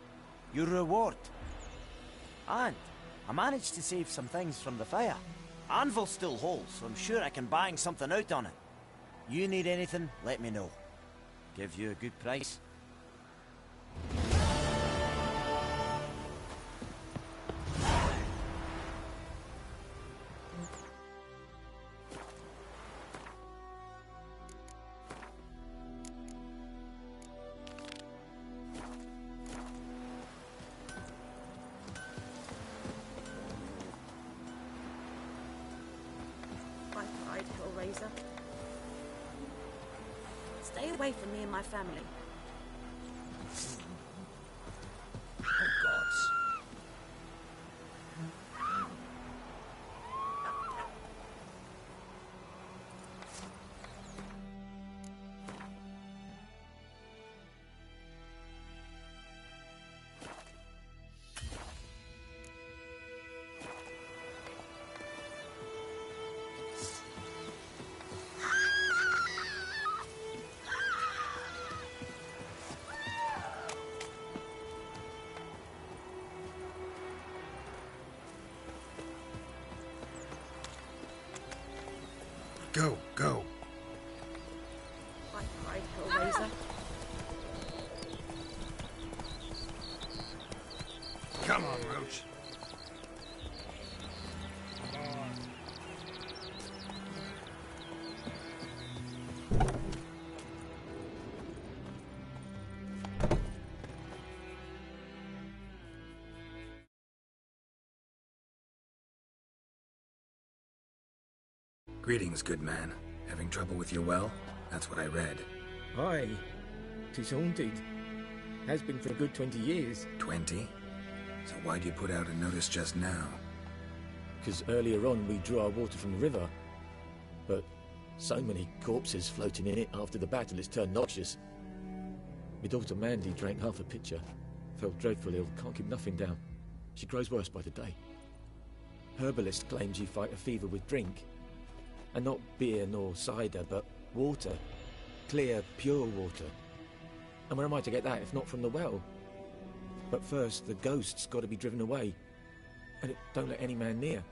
Your reward. And I managed to save some things from the fire. Anvil's still whole, so I'm sure I can bang something out on it. You need anything, let me know. Give you a good price. By pride, Hellraiser. Stay away from me and my family. Oh, gods. Go, go. By pride, Hellraiser. Come on, Roach. Greetings, good man. Having trouble with your well? That's what I read. Aye. 'Tis haunted. Has been for a good 20 years. 20? So why'd you put out a notice just now? Because earlier on we drew our water from the river. But so many corpses floating in it after the battle it's turned noxious. My daughter Mandy drank half a pitcher. Felt dreadful ill, can't keep nothing down. She grows worse by the day. Herbalist claims you fight a fever with drink. And not beer nor cider, but water. Clear, pure water. And where am I to get that if not from the well? But first, the ghost's got to be driven away. And it don't let any man near.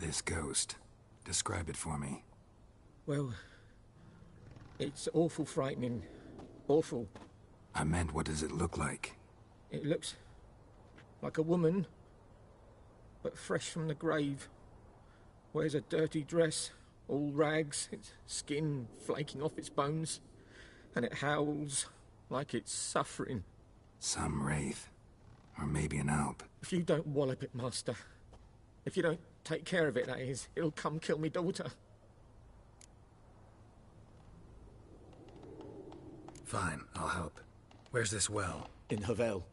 This ghost. Describe it for me. Well, it's awful frightening. Awful. I meant, what does it look like? It looks like a woman, but fresh from the grave. Wears a dirty dress, all rags, its skin flaking off its bones, and it howls like it's suffering. Some wraith. Or maybe an alp. If you don't wallop it, Master, if you don't take care of it, that is, it'll come kill me daughter. Fine, I'll help. Where's this well? In Havel,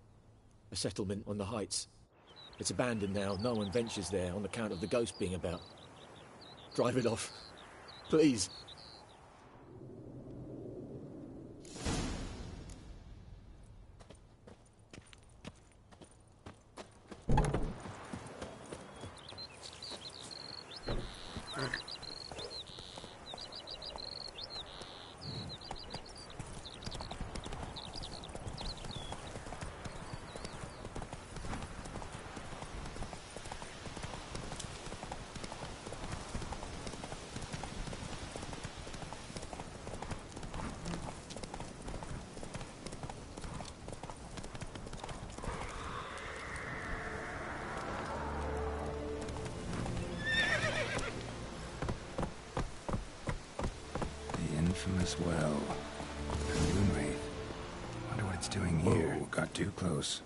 a settlement on the heights. It's abandoned now. No one ventures there on account of the ghost being about. Drive it off, please. Infamous well. A Moonwraith. Wonder what it's doing here. Whoa, got too close.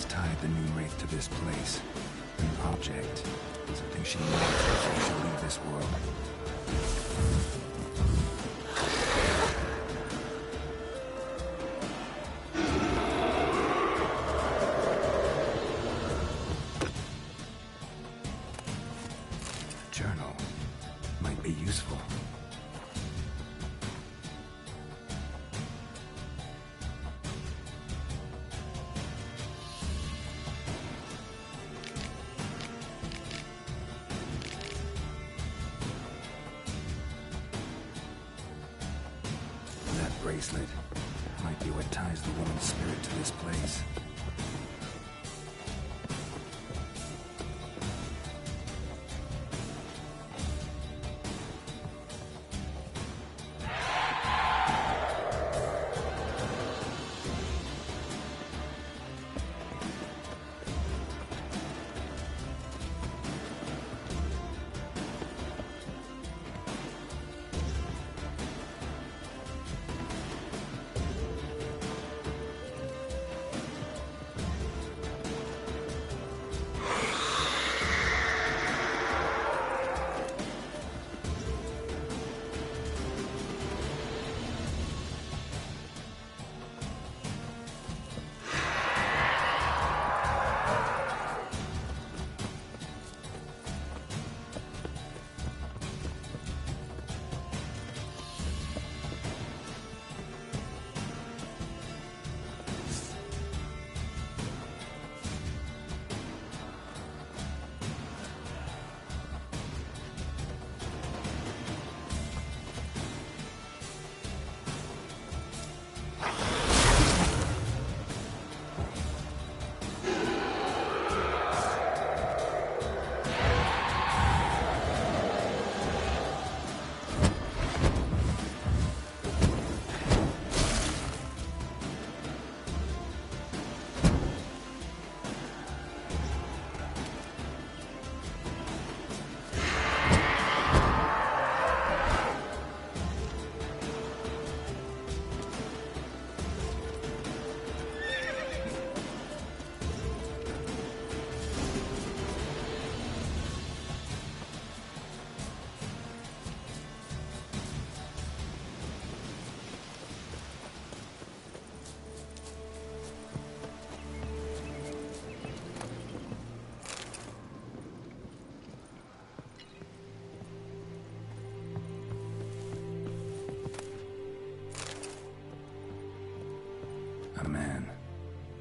Tied the Moonwraith to this place. An object. Something she needs before she leave this world. A journal. Might be useful. Bracelet might be what ties the woman's spirit to this place.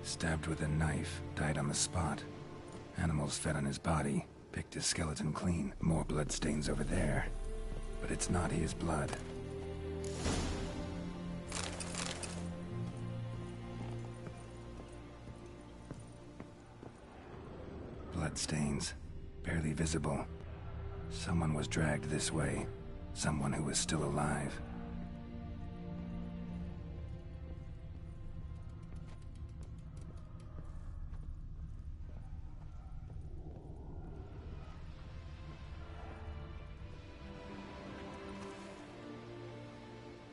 Stabbed with a knife, died on the spot. Animals fed on his body, picked his skeleton clean. More bloodstains over there. But it's not his blood. Bloodstains. Barely visible. Someone was dragged this way. Someone who was still alive.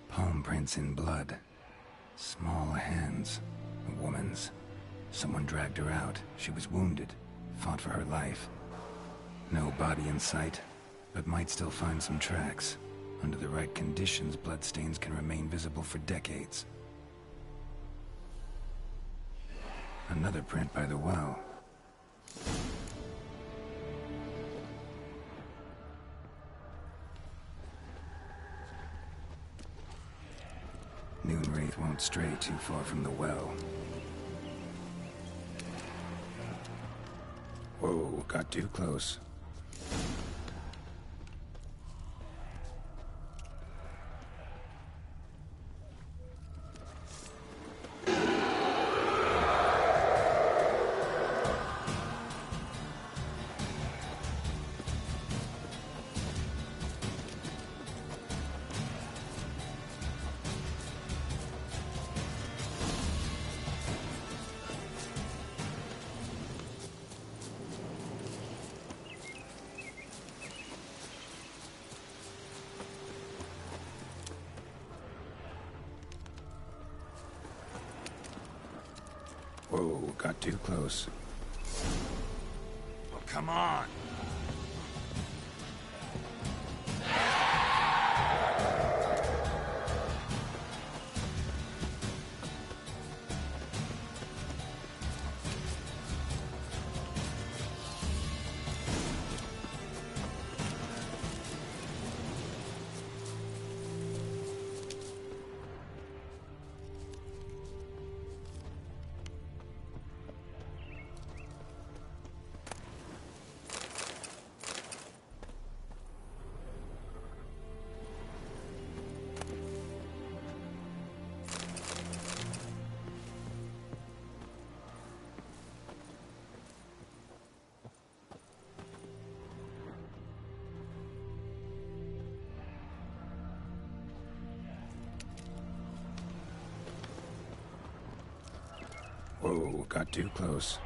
Palm prints in blood. Small hands. A woman's. Someone dragged her out. She was wounded. Fought for her life. No body in sight, but might still find some tracks. Under the right conditions, bloodstains can remain visible for decades. Another print by the well. Noonwraith won't stray too far from the well. Whoa, got too close. Whoa, got too close. Oh, come on! Whoa, got too close.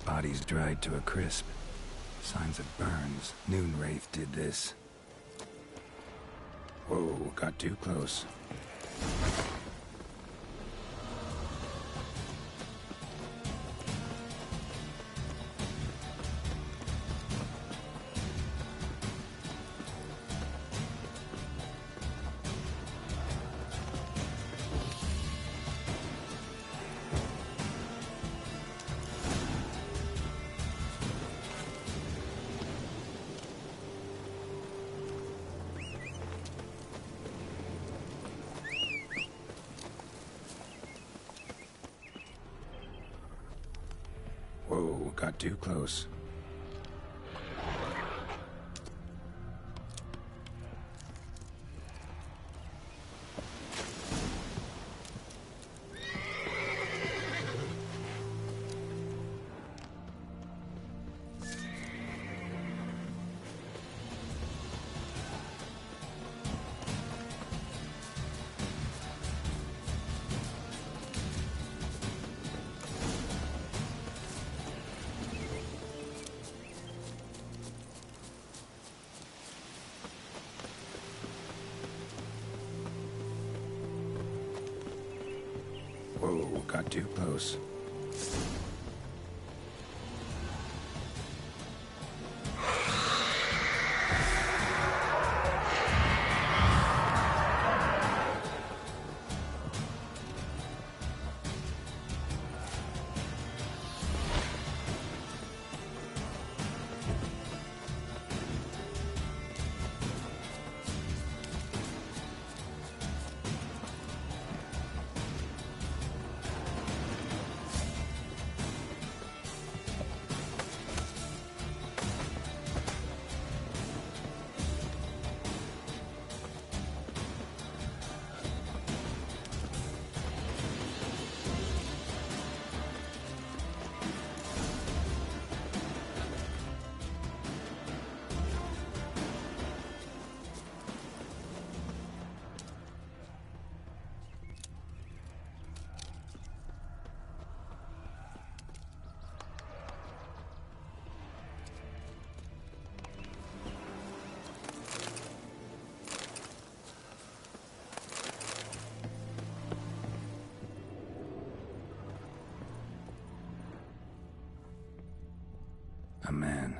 Bodies dried to a crisp. Signs of burns. Noonwraith did this. Whoa, got too close. Whoa, got too close. Whoa, got too close. A man,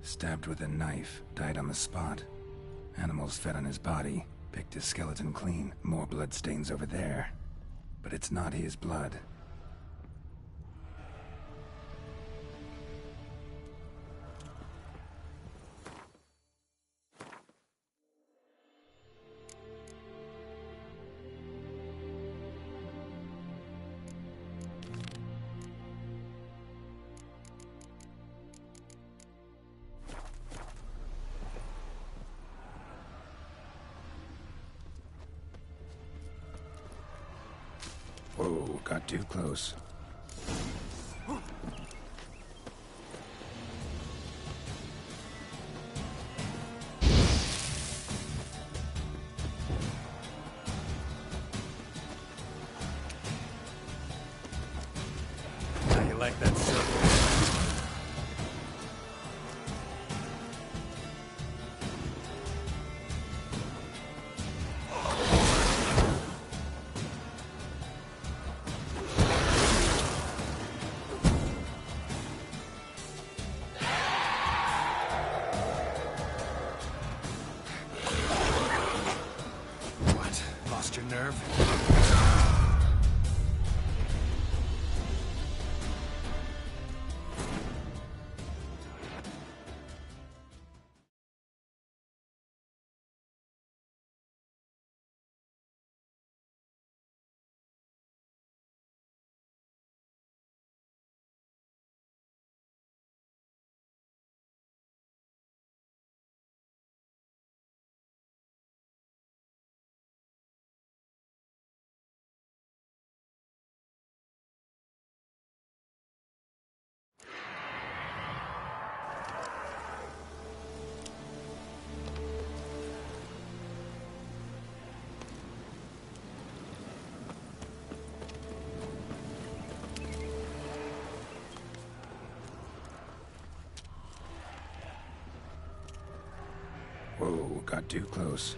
stabbed with a knife, died on the spot. Animals fed on his body, picked his skeleton clean. More bloodstains over there. But it's not his blood. Whoa, got too close. How you like that circle? Lost your nerve? Whoa, got too close.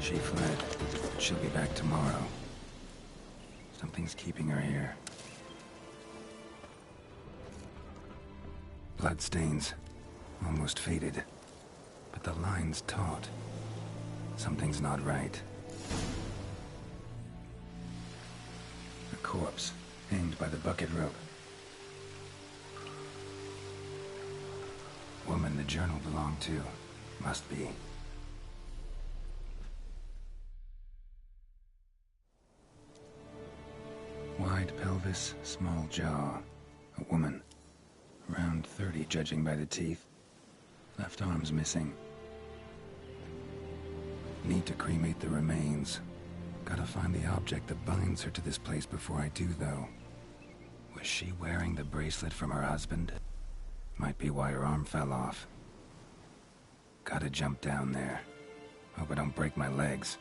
She fled. She'll be back tomorrow. Something's keeping her here. Bloodstains. Almost faded. But the line's taut. Something's not right. A corpse, hanged by the bucket rope. Woman the journal belonged to. Must be. Wide pelvis, small jaw. A woman. Around 30, judging by the teeth. Left arm's missing. Need to cremate the remains. Gotta find the object that binds her to this place before I do, though. Was she wearing the bracelet from her husband? Might be why her arm fell off. Gotta jump down there. Hope I don't break my legs.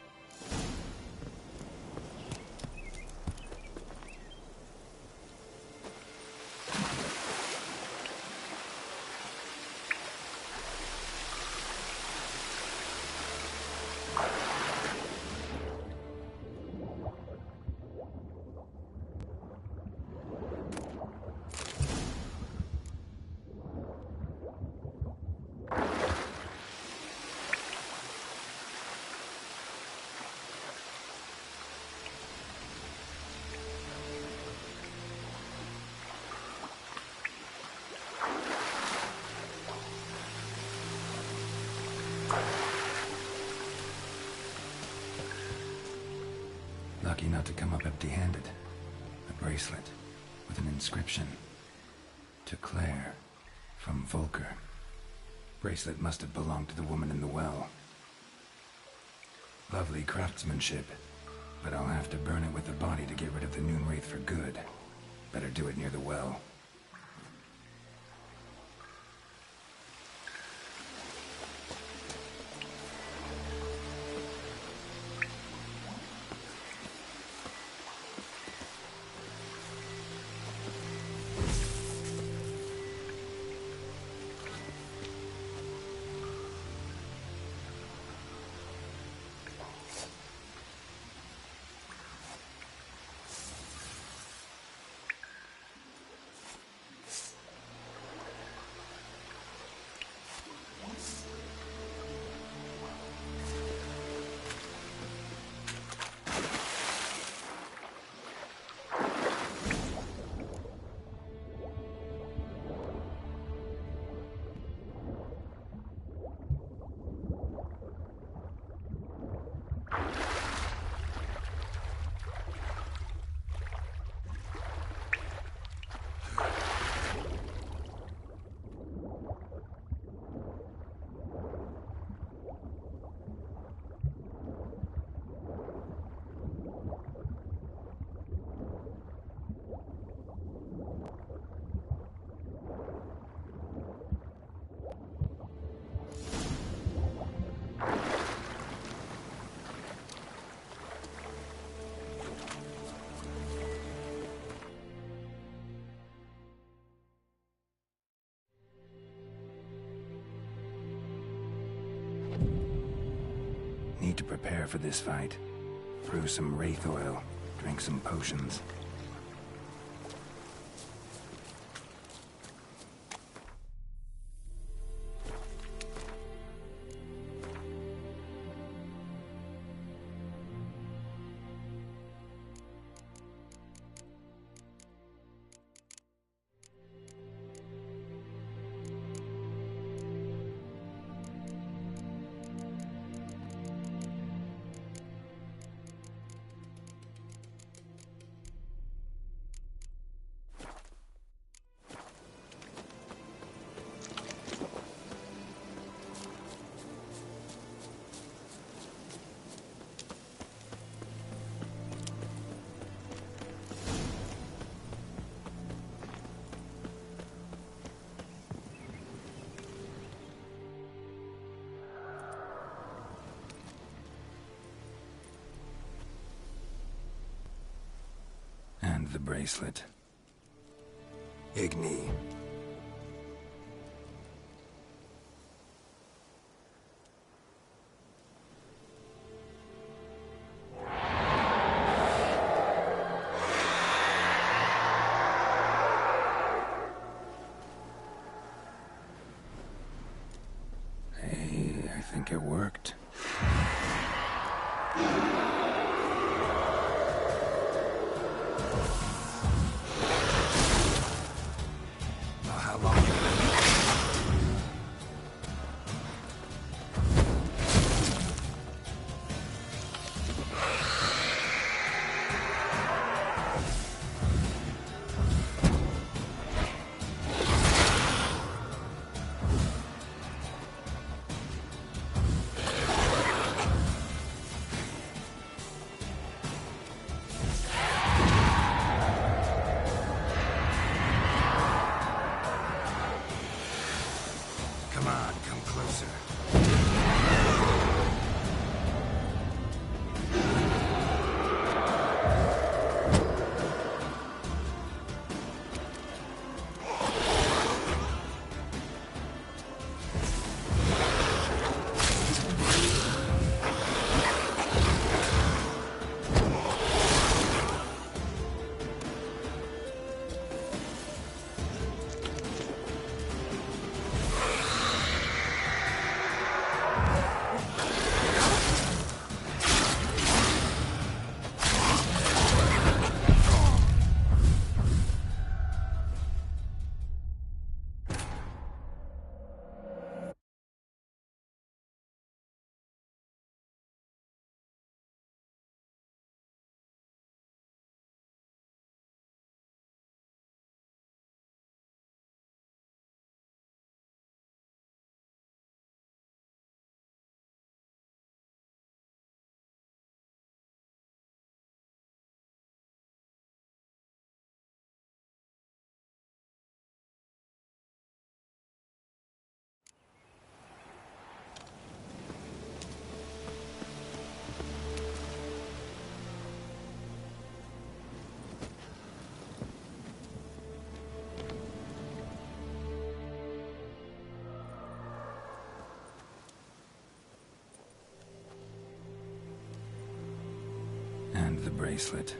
Lucky not to come up empty-handed. A bracelet with an inscription. To Claire, from Volker. Bracelet must have belonged to the woman in the well. Lovely craftsmanship, but I'll have to burn it with the body to get rid of the Noon Wraith for good. Better do it near the well. Need to prepare for this fight. Brew some wraith oil, drink some potions. And the bracelet. Igni. Hey, I think it worked. Come on, come closer. And the bracelet.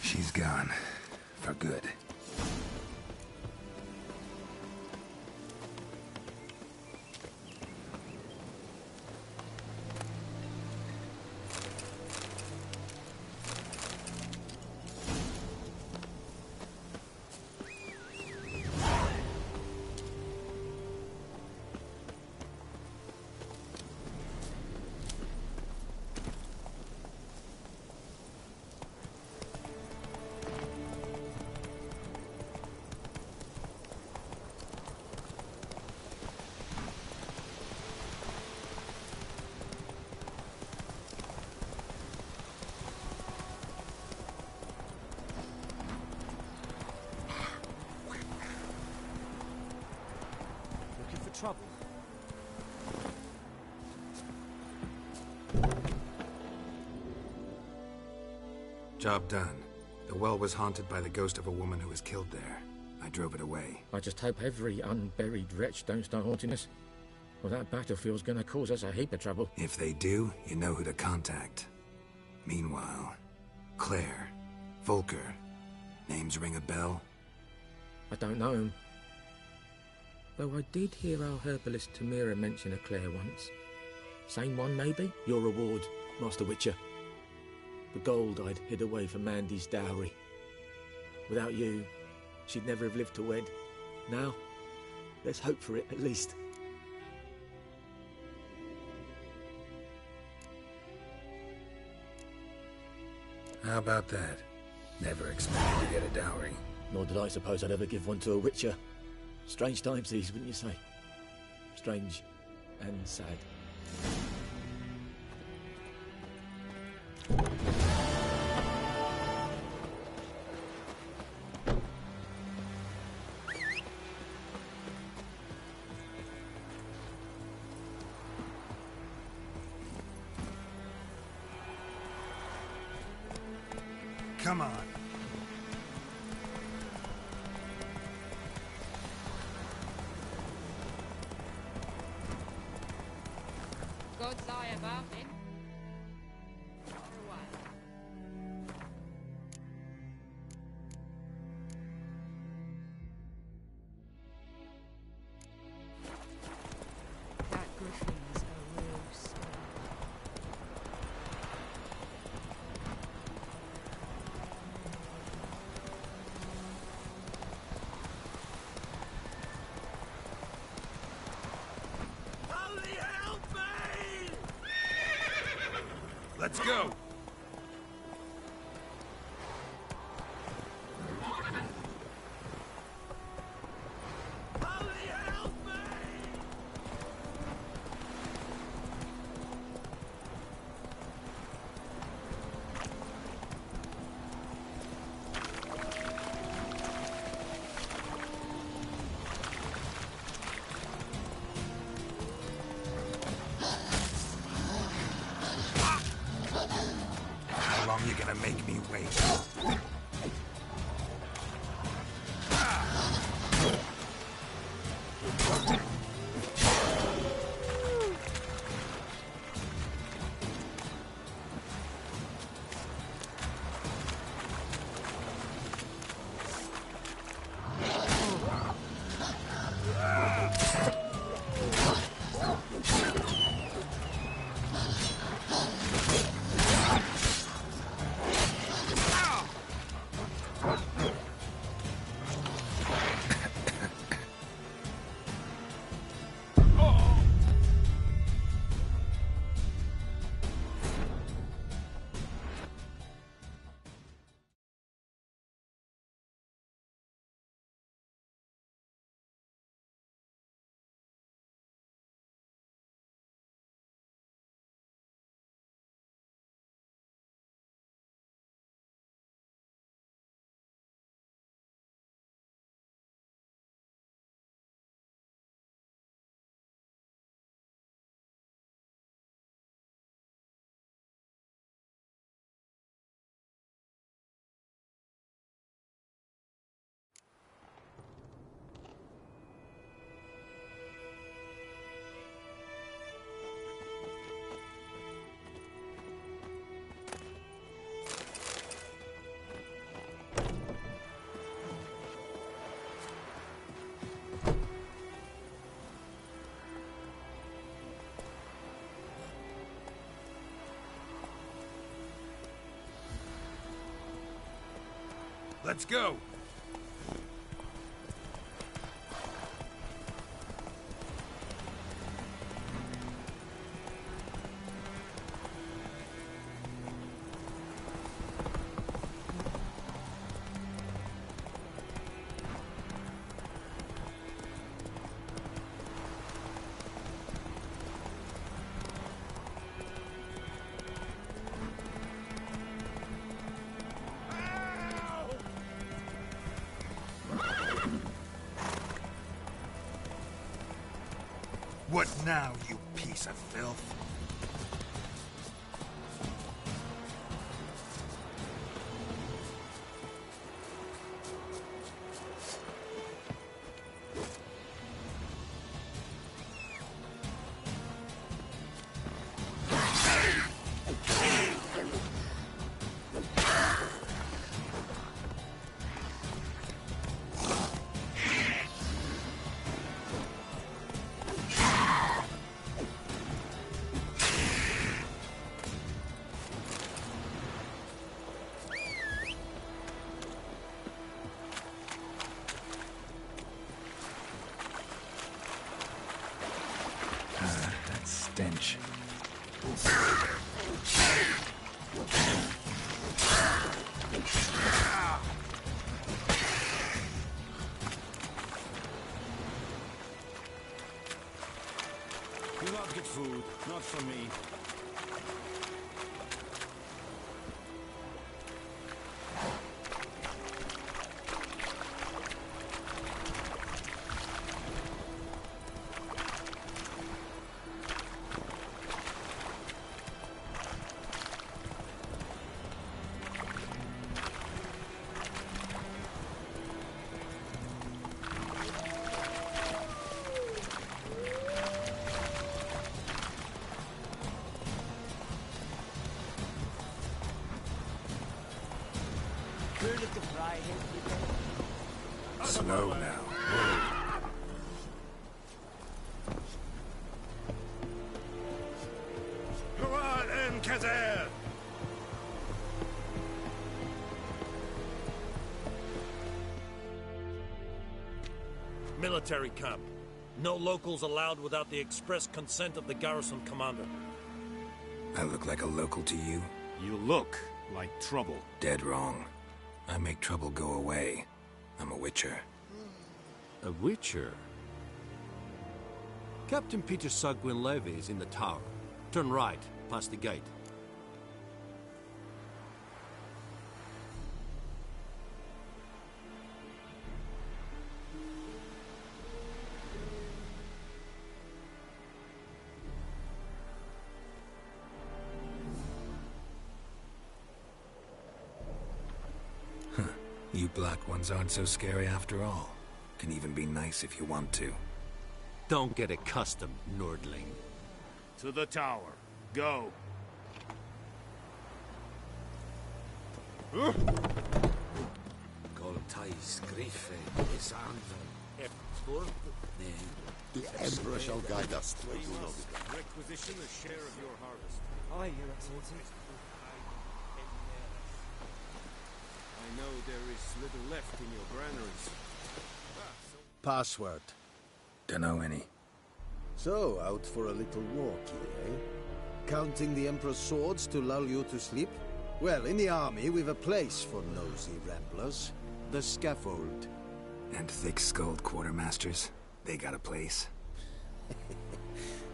She's gone. For good. Trouble. Job done. The well was haunted by the ghost of a woman who was killed there. I drove it away. I just hope every unburied wretch don't start haunting us. Well, that battlefield's gonna cause us a heap of trouble. If they do, you know who to contact. Meanwhile, Claire, Volker, names ring a bell? I don't know him. Though I did hear our herbalist Tamira mention a Claire once. Same one, maybe? Your reward, Master Witcher. The gold I'd hid away for Mandy's dowry. Without you, she'd never have lived to wed. Now, let's hope for it, at least. How about that? Never expected to get a dowry. Nor did I suppose I'd ever give one to a Witcher. Strange times these, wouldn't you say? Strange and sad. Come on. God's eye above him. Far away. That Griffin's a real star. Let's go! How long you gonna make me wait? Let's go! What now, you piece of filth? Do not get food, not from me. Slow now. Hurrah and Kazer! Military camp. No locals allowed without the express consent of the garrison commander. I look like a local to you? You look like trouble. Dead wrong. I make trouble go away. I'm a witcher. A witcher? Captain Peter Saar Gwynleve is in the tower. Turn right, past the gate. You black ones aren't so scary after all. Can even be nice if you want to. Don't get accustomed, Nordling. To the tower. Go. Goltais Griffe is Anvil. The Emperor shall guide us to We must requisition a share of your harvest. Aye, Your Excellency. I know there is little left in your granaries. Password. Dunno any. So, out for a little walk here, eh? Counting the Emperor's swords to lull you to sleep? Well, in the army, we've a place for nosy ramblers. The scaffold. And thick-skulled quartermasters? They got a place?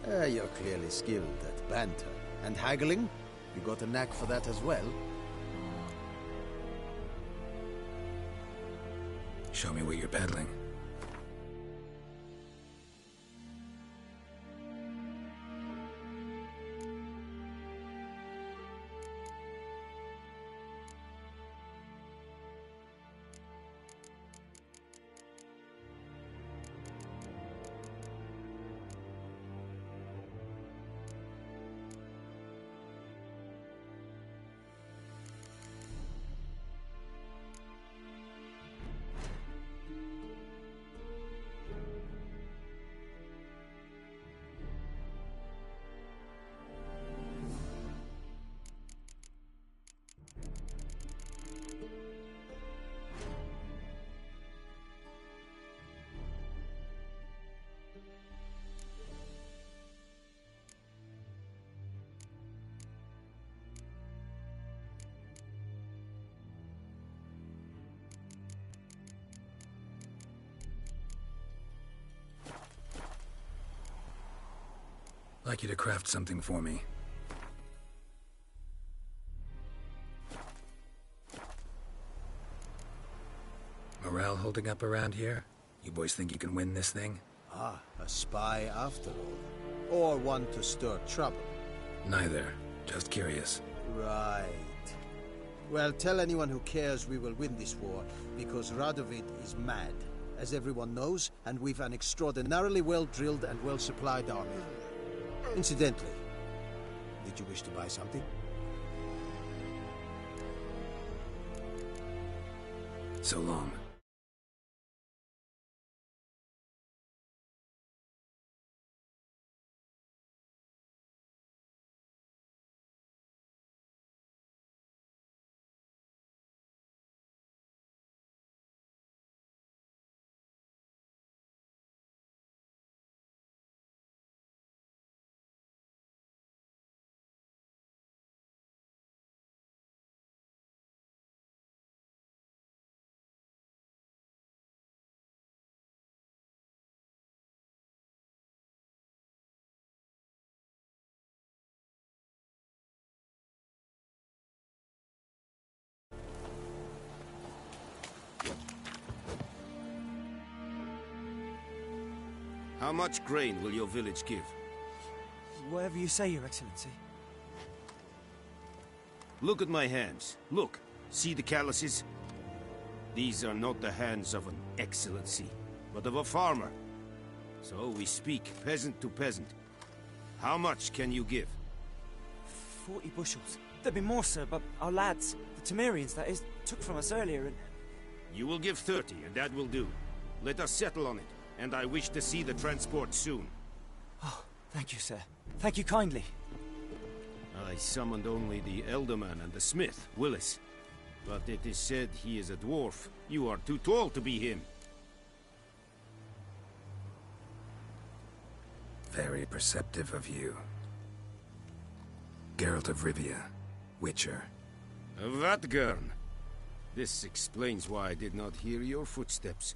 You're clearly skilled at banter. And haggling? You got a knack for that as well? Show me what you're peddling. I'd like you to craft something for me. Morale holding up around here? You boys think you can win this thing? Ah, a spy after all. Or one to stir trouble. Neither. Just curious. Right. Well, tell anyone who cares we will win this war, because Radovid is mad, as everyone knows, and we've an extraordinarily well-drilled and well-supplied army. Incidentally, did you wish to buy something? So long. How much grain will your village give? Whatever you say, Your Excellency. Look at my hands. Look. See the calluses? These are not the hands of an excellency, but of a farmer. So we speak peasant to peasant. How much can you give? 40 bushels. There'd be more, sir, but our lads, the Temerians, that is, took from us earlier and... You will give 30, and that will do. Let us settle on it, and I wish to see the transport soon. Oh, thank you, sir. Thank you kindly. I summoned only the Elderman and the smith, Willis. But it is said he is a dwarf. You are too tall to be him. Very perceptive of you. Geralt of Rivia, Witcher. Vatgern! This explains why I did not hear your footsteps.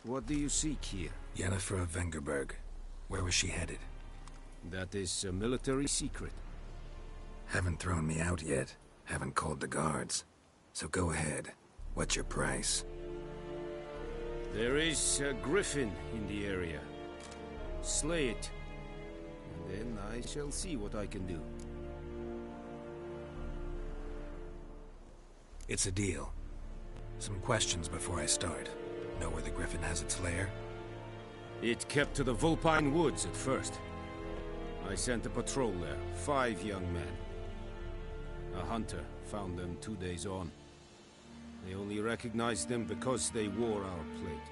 What do you seek here? Yennefer of Vengerberg. Where was she headed? That is a military secret. Haven't thrown me out yet. Haven't called the guards. So go ahead. What's your price? There is a griffin in the area. Slay it. And then I shall see what I can do. It's a deal. Some questions before I start. Know where the griffin has its lair? It kept to the Vulpine Woods at first. I sent a patrol there, 5 young men. A hunter found them 2 days on. They only recognized them because they wore our plate.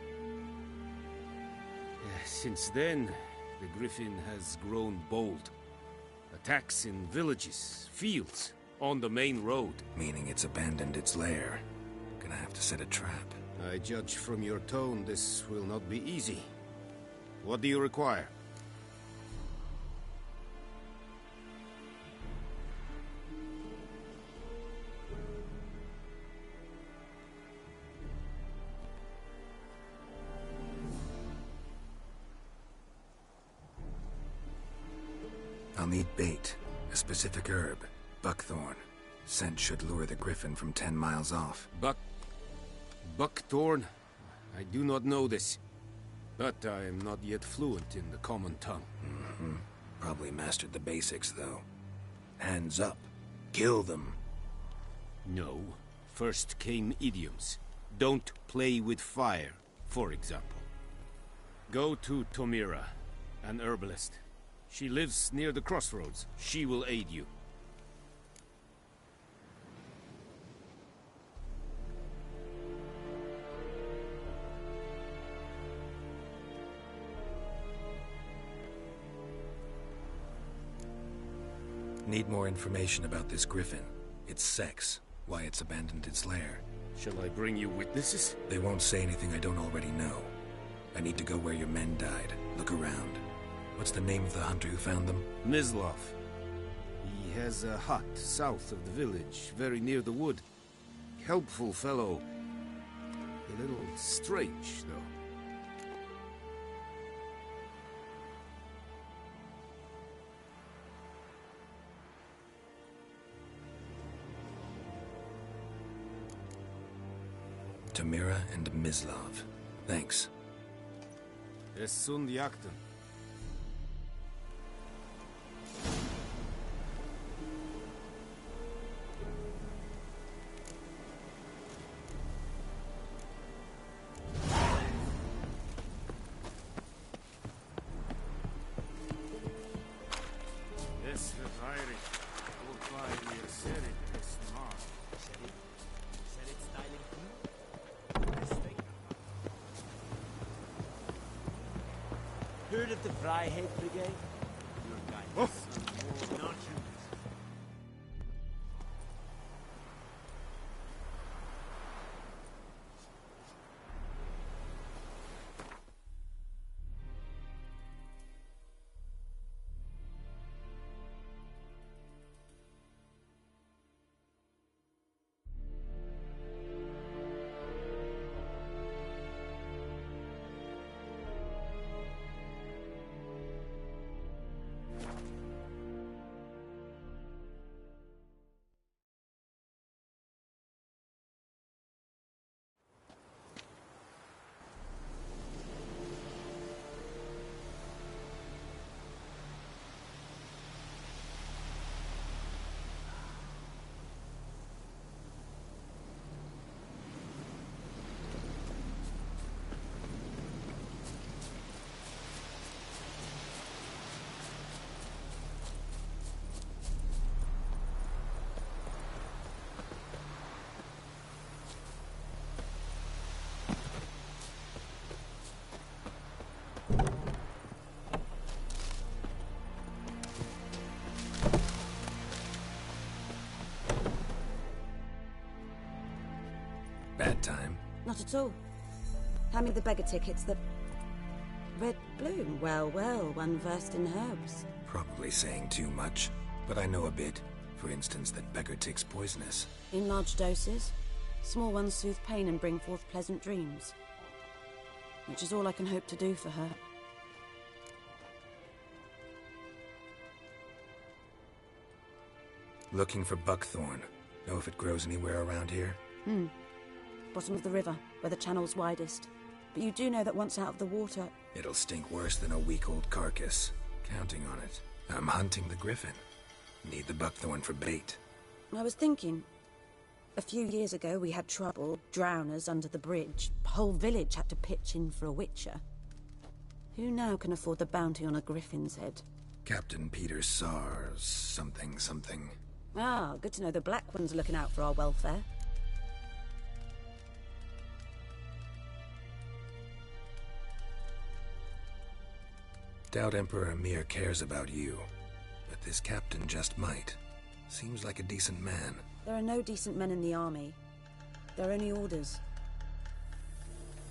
Since then, the griffin has grown bold. Attacks in villages, fields, on the main road. Meaning it's abandoned its lair. Gonna have to set a trap. I judge from your tone this will not be easy. What do you require? I'll need bait, a specific herb, buckthorn. Scent should lure the griffin from 10 miles off. Buckthorn? I do not know this. But I am not yet fluent in the common tongue. Probably mastered the basics, though. Hands up. Kill them. No. First came idioms. Don't play with fire, for example. Go to Tomira, an herbalist. She lives near the crossroads. She will aid you. Need more information about this griffin. Its sex, why it's abandoned its lair. Shall I bring you witnesses? They won't say anything I don't already know. I need to go where your men died. Look around. What's the name of the hunter who found them? Mislav. He has a hut south of the village, very near the wood. Helpful fellow. A little strange, though. Tomira and Mislav. Thanks. Es sunt jakten. Heard of the Fryhead Brigade? Your guidance. Not humans. Not at all. Hand me the beggar tickets, the... Red Bloom. Well, well, one versed in herbs. Probably saying too much, but I know a bit. For instance, that beggar tick's poisonous. In large doses. Small ones soothe pain and bring forth pleasant dreams. Which is all I can hope to do for her. Looking for buckthorn. Know if it grows anywhere around here? Bottom of the river, where the channel's widest. But you do know that once out of the water... It'll stink worse than a week-old carcass. Counting on it. I'm hunting the griffin. Need the buckthorn for bait. I was thinking... A few years ago we had trouble, drowners under the bridge. The whole village had to pitch in for a witcher. Who now can afford the bounty on a griffin's head? Captain Peter Sars... something. Ah, good to know the Black One's looking out for our welfare. Doubt Emperor Emhyr cares about you, but this captain just might. Seems like a decent man. There are no decent men in the army. They're only orders.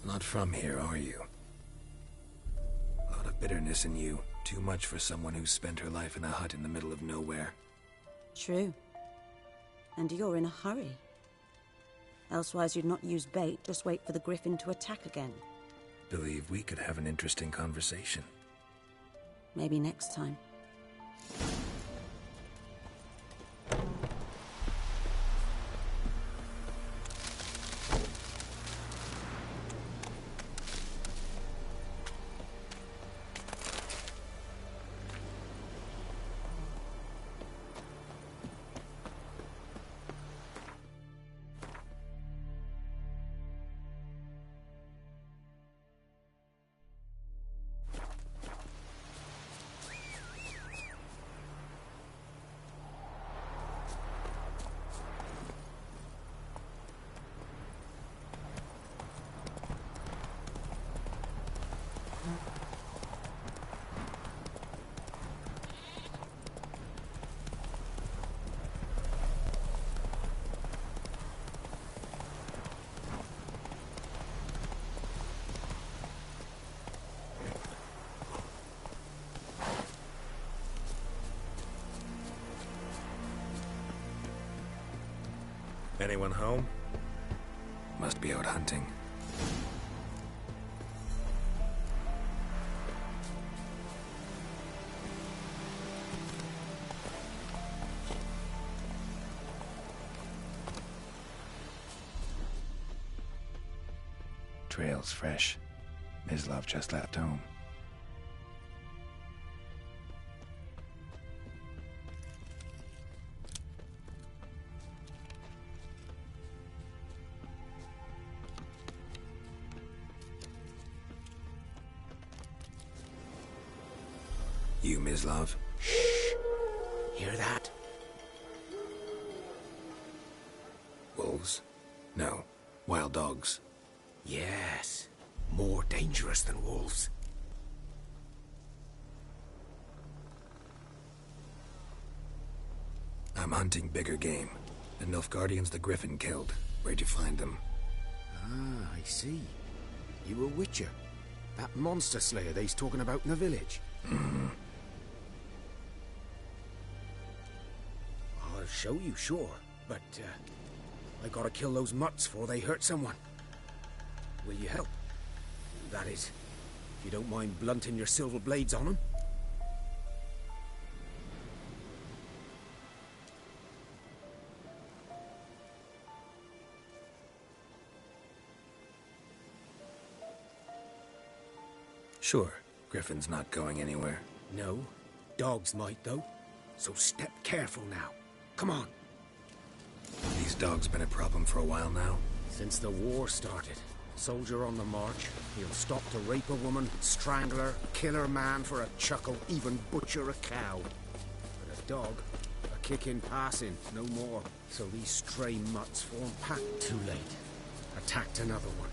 Not from here, are you? A lot of bitterness in you. Too much for someone who's spent her life in a hut in the middle of nowhere. True. And you're in a hurry. Elsewise you'd not use bait, just wait for the griffin to attack again. Believe we could have an interesting conversation. Maybe next time. Anyone home? Must be out hunting. Trail's fresh. Mislav just left home. You, Mislav? Shh! Hear that? Wolves? No. Wild dogs. Yes. More dangerous than wolves. I'm hunting bigger game. The Nilfgaardians the Griffin killed. Where'd you find them? Ah, I see. You a witcher. That monster slayer they's talking about in the village. Mm-hmm. I'll show you, sure. But, I gotta kill those mutts before they hurt someone. Will you help? That is, if you don't mind blunting your silver blades on them. Sure. Griffin's not going anywhere. No. Dogs might, though. So step careful now. Come on. These dogs been a problem for a while now? Since the war started. Soldier on the march. He'll stop to rape a woman, strangle her, kill her man for a chuckle, even butcher a cow. But a dog, a kick in passing, no more. So these stray mutts form pack. Too late. Attacked another one.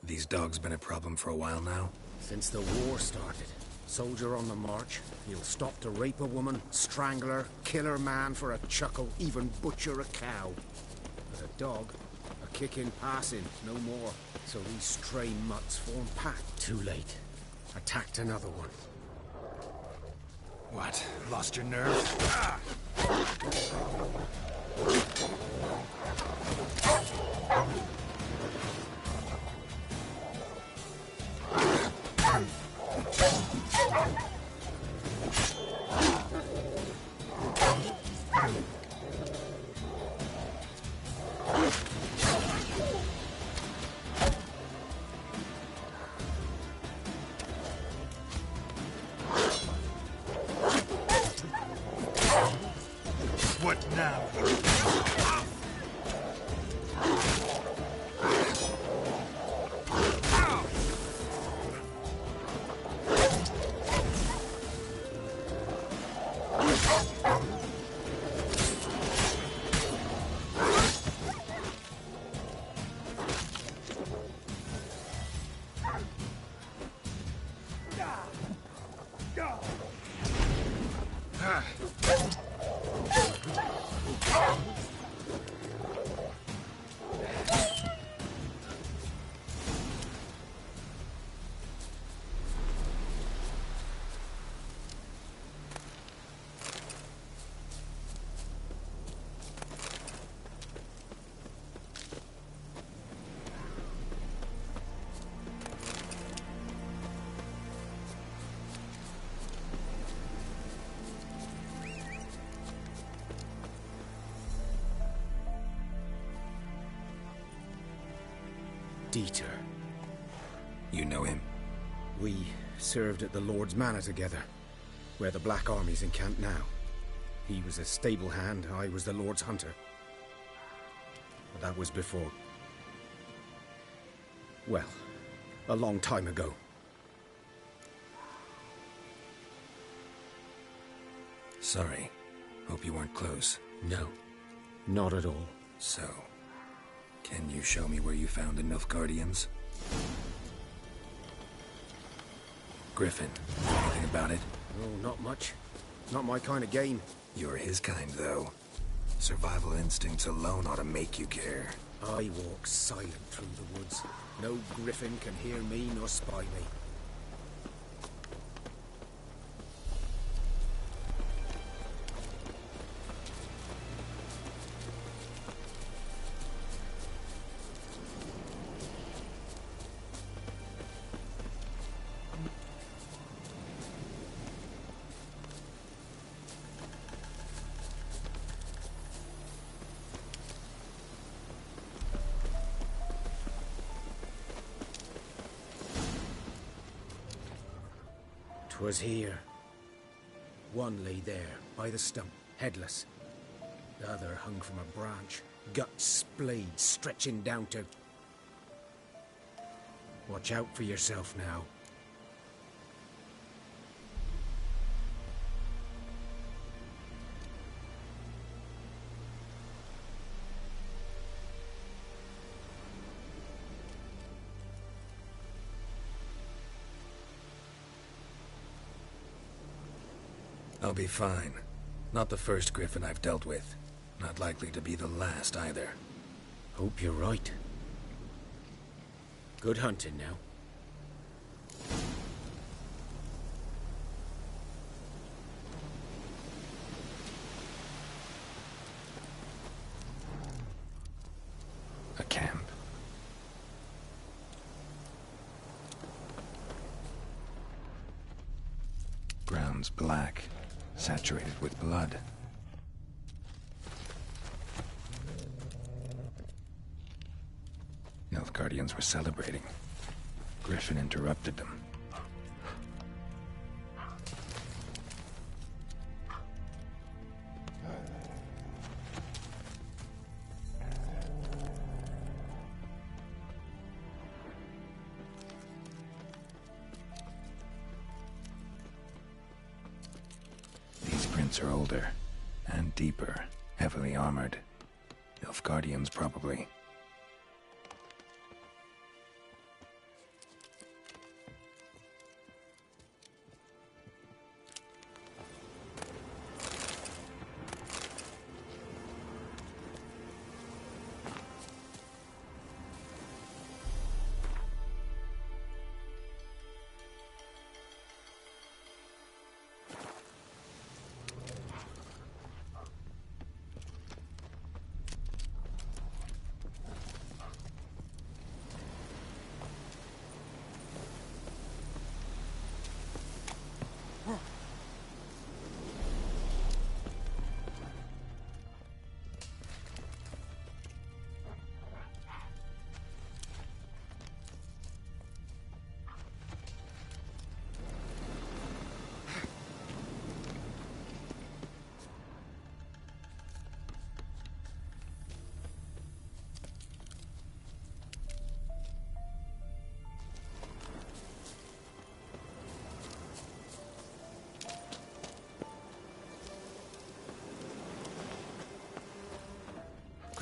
These dogs been a problem for a while now? Since the war started. Soldier on the march. He'll stop to rape a woman, strangle her, kill her man for a chuckle, even butcher a cow. But a dog, a kick in passing, no more. So these stray mutts form pack. Too late. Attacked another one. What? Lost your nerve? Ah! What now? Dieter. You know him? We served at the Lord's Manor together, where the Black Army's encamped now. He was a stable hand, I was the Lord's hunter. But that was before... well, a long time ago. Sorry. Hope you weren't close. No, not at all. So, can you show me where you found the Nilfgaardians? Griffin, anything about it? Oh, not much. Not my kind of game. You're his kind, though. Survival instincts alone ought to make you care. I walk silent through the woods. No griffin can hear me nor spy me. Was here. One lay there, by the stump, headless. The other hung from a branch, guts splayed, stretching down to... Watch out for yourself now. I'll be fine. Not the first Griffin I've dealt with. Not likely to be the last, either. Hope you're right. Good hunting now. A camp. Ground's black. Saturated with blood. Nilfgaardians were celebrating. Griffin interrupted them. Are older and deeper, heavily armored. Nilfgaardians, probably.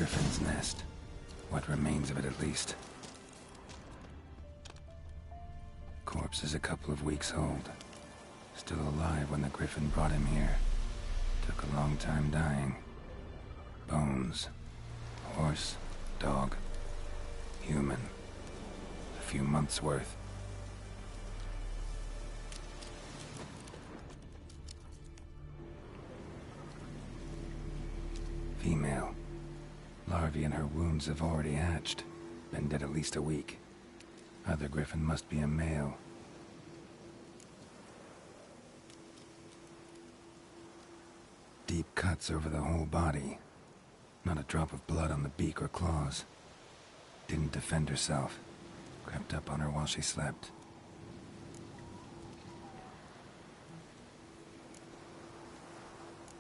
Griffin's nest. What remains of it, at least. Corpse is a couple of weeks old. Still alive when the Griffin brought him here. Took a long time dying. Bones. Horse. Dog. Human. A few months' worth. Female. Larvae in her wounds have already hatched. Been dead at least a week. Other Griffin must be a male. Deep cuts over the whole body. Not a drop of blood on the beak or claws. Didn't defend herself. Crept up on her while she slept.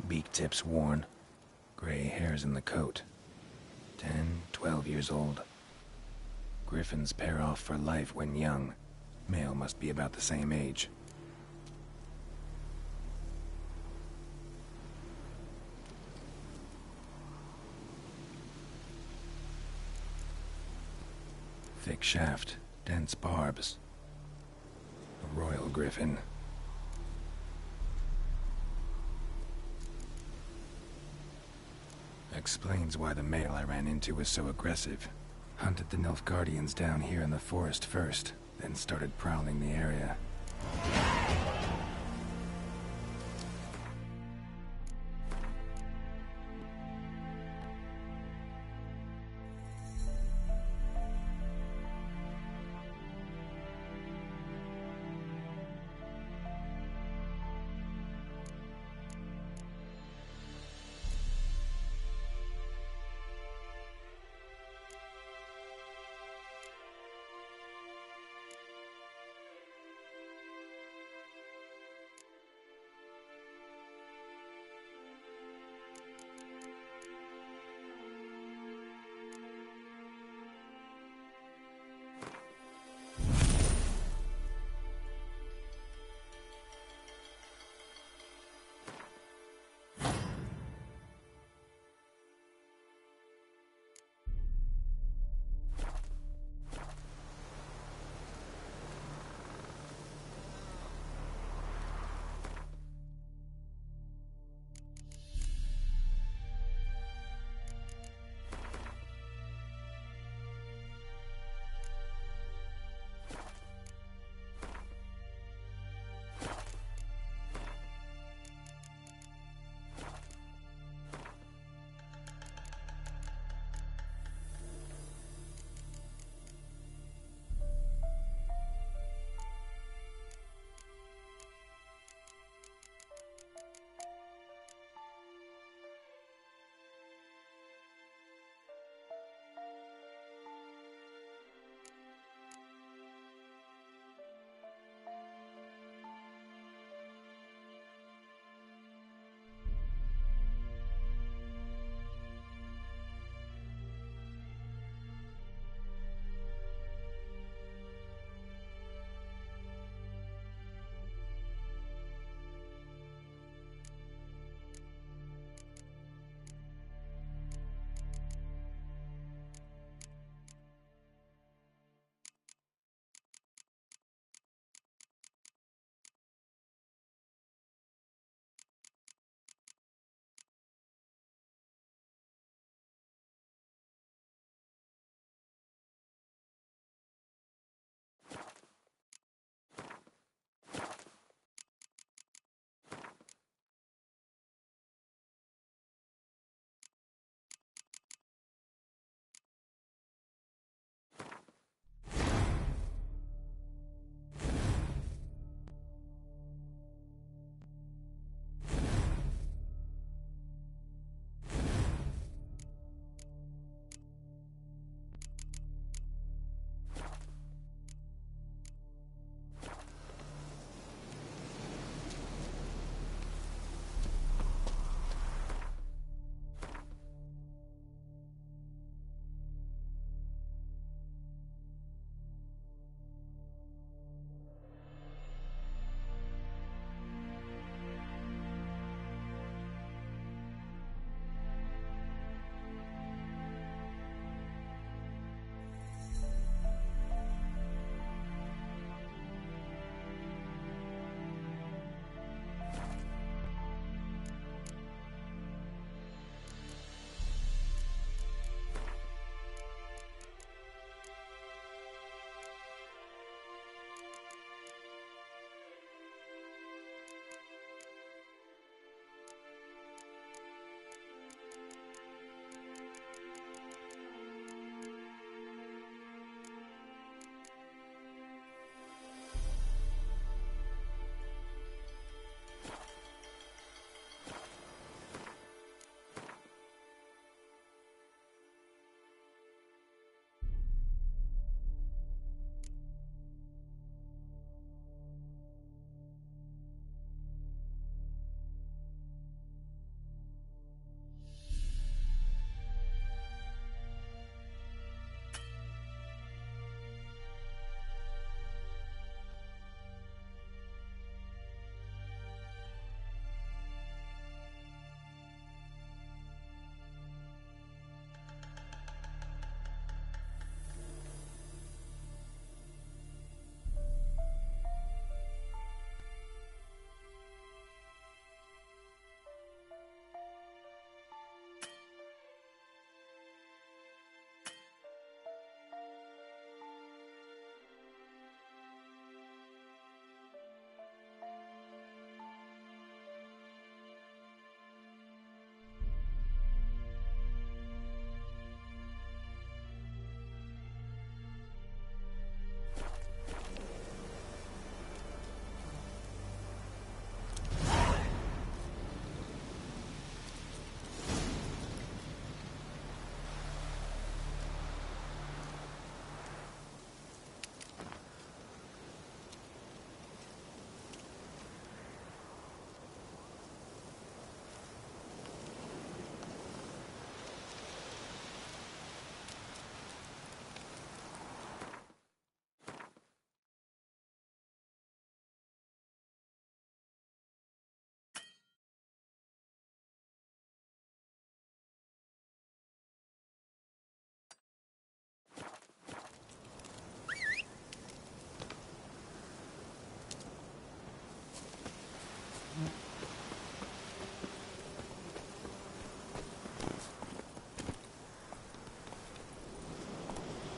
Beak tips worn. Gray hairs in the coat. 10, 12 years old. Griffins pair off for life when young. Male must be about the same age. Thick shaft, dense barbs. A royal griffin. Explains why the male I ran into was so aggressive. Hunted the Nilfgaardians down here in the forest first, then started prowling the area.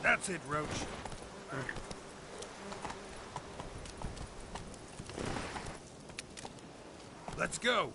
That's it, Roach. Let's go.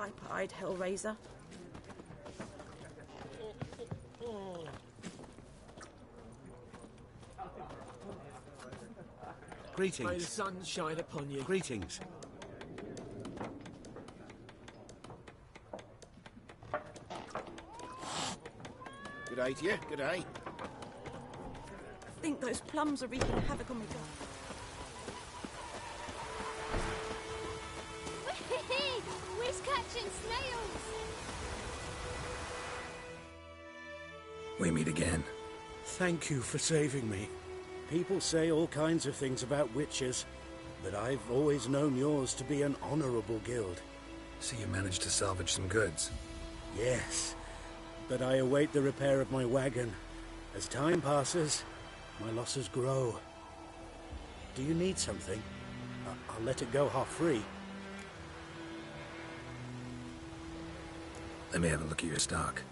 Viper-eyed Hellraiser. Greetings. May the sun shine upon you. Greetings. Good day to you. Good day. I think those plums are wreaking havoc on my garden. We're catching snails! We meet again. Thank you for saving me. People say all kinds of things about witches, but I've always known yours to be an honorable guild. So you managed to salvage some goods? Yes, but I await the repair of my wagon. As time passes, my losses grow. Do you need something? I'll let it go half-free. Let me have a look at your stock.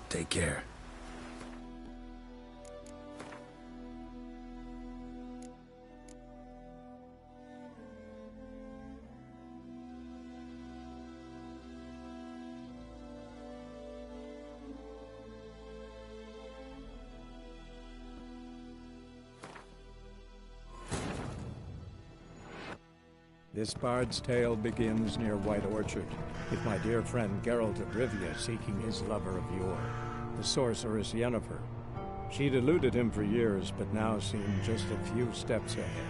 Take care. This bard's tale begins near White Orchard, with my dear friend Geralt of Rivia seeking his lover of yore, the sorceress Yennefer. She'd eluded him for years, but now seemed just a few steps ahead.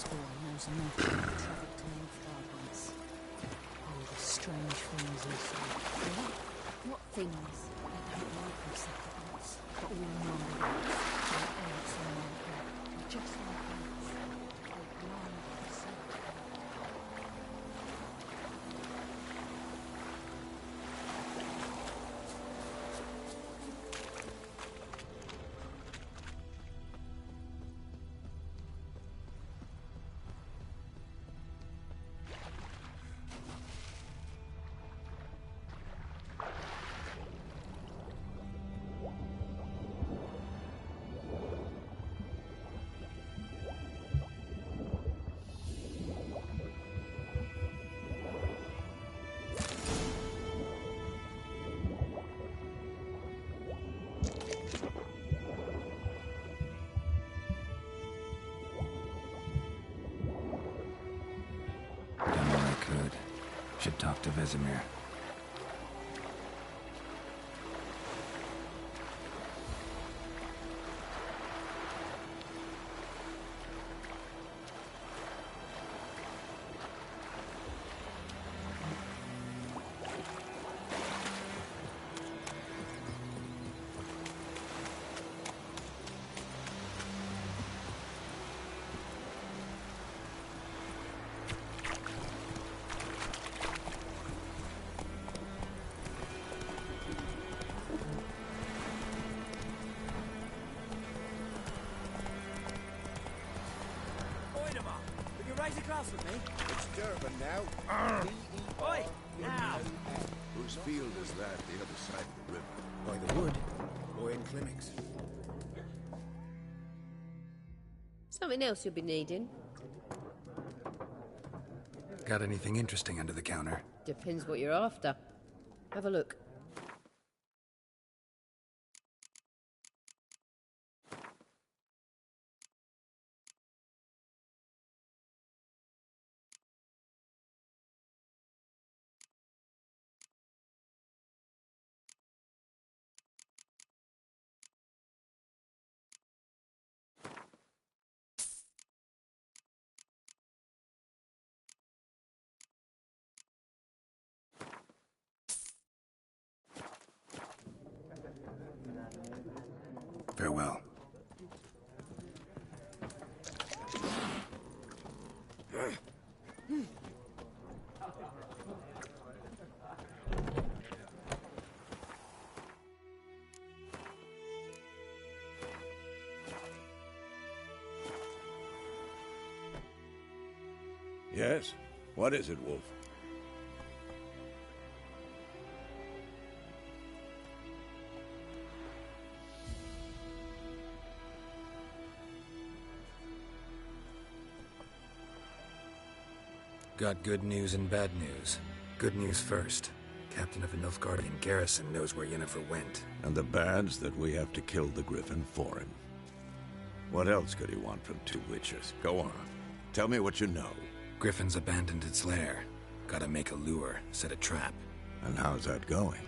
boy knows enough to travel to Nilfgaard once. All the strange things he saw. What things? I don't like them settlements, but all in one place. Their ants and their blood. They're just like ants. They're blind and sick. Should talk to Vesemir. Raise a glass with me? It's Durban now. Oi! Now! Whose field is that, the other side of the river? By the wood, or in clinics. Something else you'll be needing? Got anything interesting under the counter? Depends what you're after. Have a look. Farewell. Yes? What is it, Wolf? Got good news and bad news. Good news first. Captain of the Nilfgaardian garrison knows where Yennefer went. And the bad's that we have to kill the Griffin for him. What else could he want from two witches? Go on. Tell me what you know. Griffin's abandoned its lair. Gotta make a lure, set a trap. And how's that going?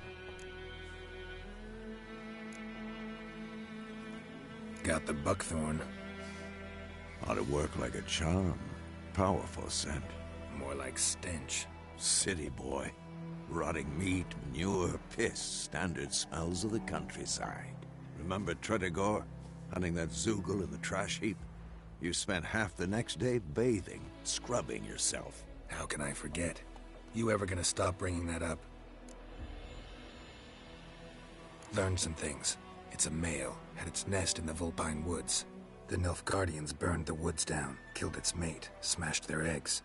Got the buckthorn. Ought to work like a charm. Powerful scent. More like stench. City boy. Rotting meat, manure, piss. Standard smells of the countryside. Remember Tretogor? Hunting that Zoogle in the trash heap? You spent half the next day bathing, scrubbing yourself. How can I forget? You ever gonna stop bringing that up? Learned some things. It's a male, had its nest in the Vulpine Woods. The Nilfgaardians burned the woods down, killed its mate, smashed their eggs.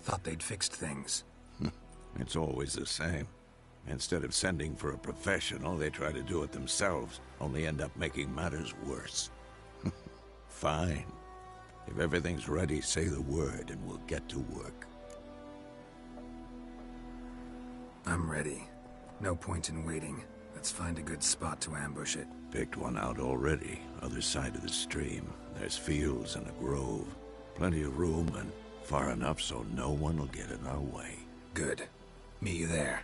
Thought they'd fixed things. It's always the same. Instead of sending for a professional, they try to do it themselves, only end up making matters worse. Fine. If everything's ready, say the word and we'll get to work. I'm ready. No point in waiting. Let's find a good spot to ambush it. Picked one out already, other side of the stream. There's fields and a grove. Plenty of room and far enough so no one will get in our way. Good. Meet you there.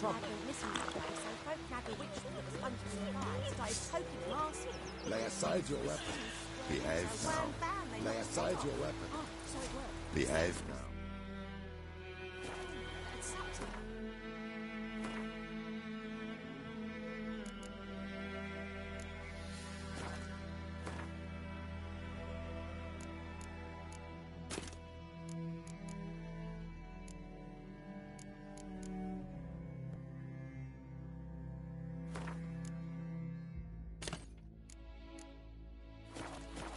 trouble. Lad went missing one day, so folk nabbed a witchman that was hunting nearby, started poking him, asking. Lay aside your weapon. Behave So now. wham bam, they Lay knocked his aside head your off. weapon. Oh, so it worked. Behave now. It's subtle.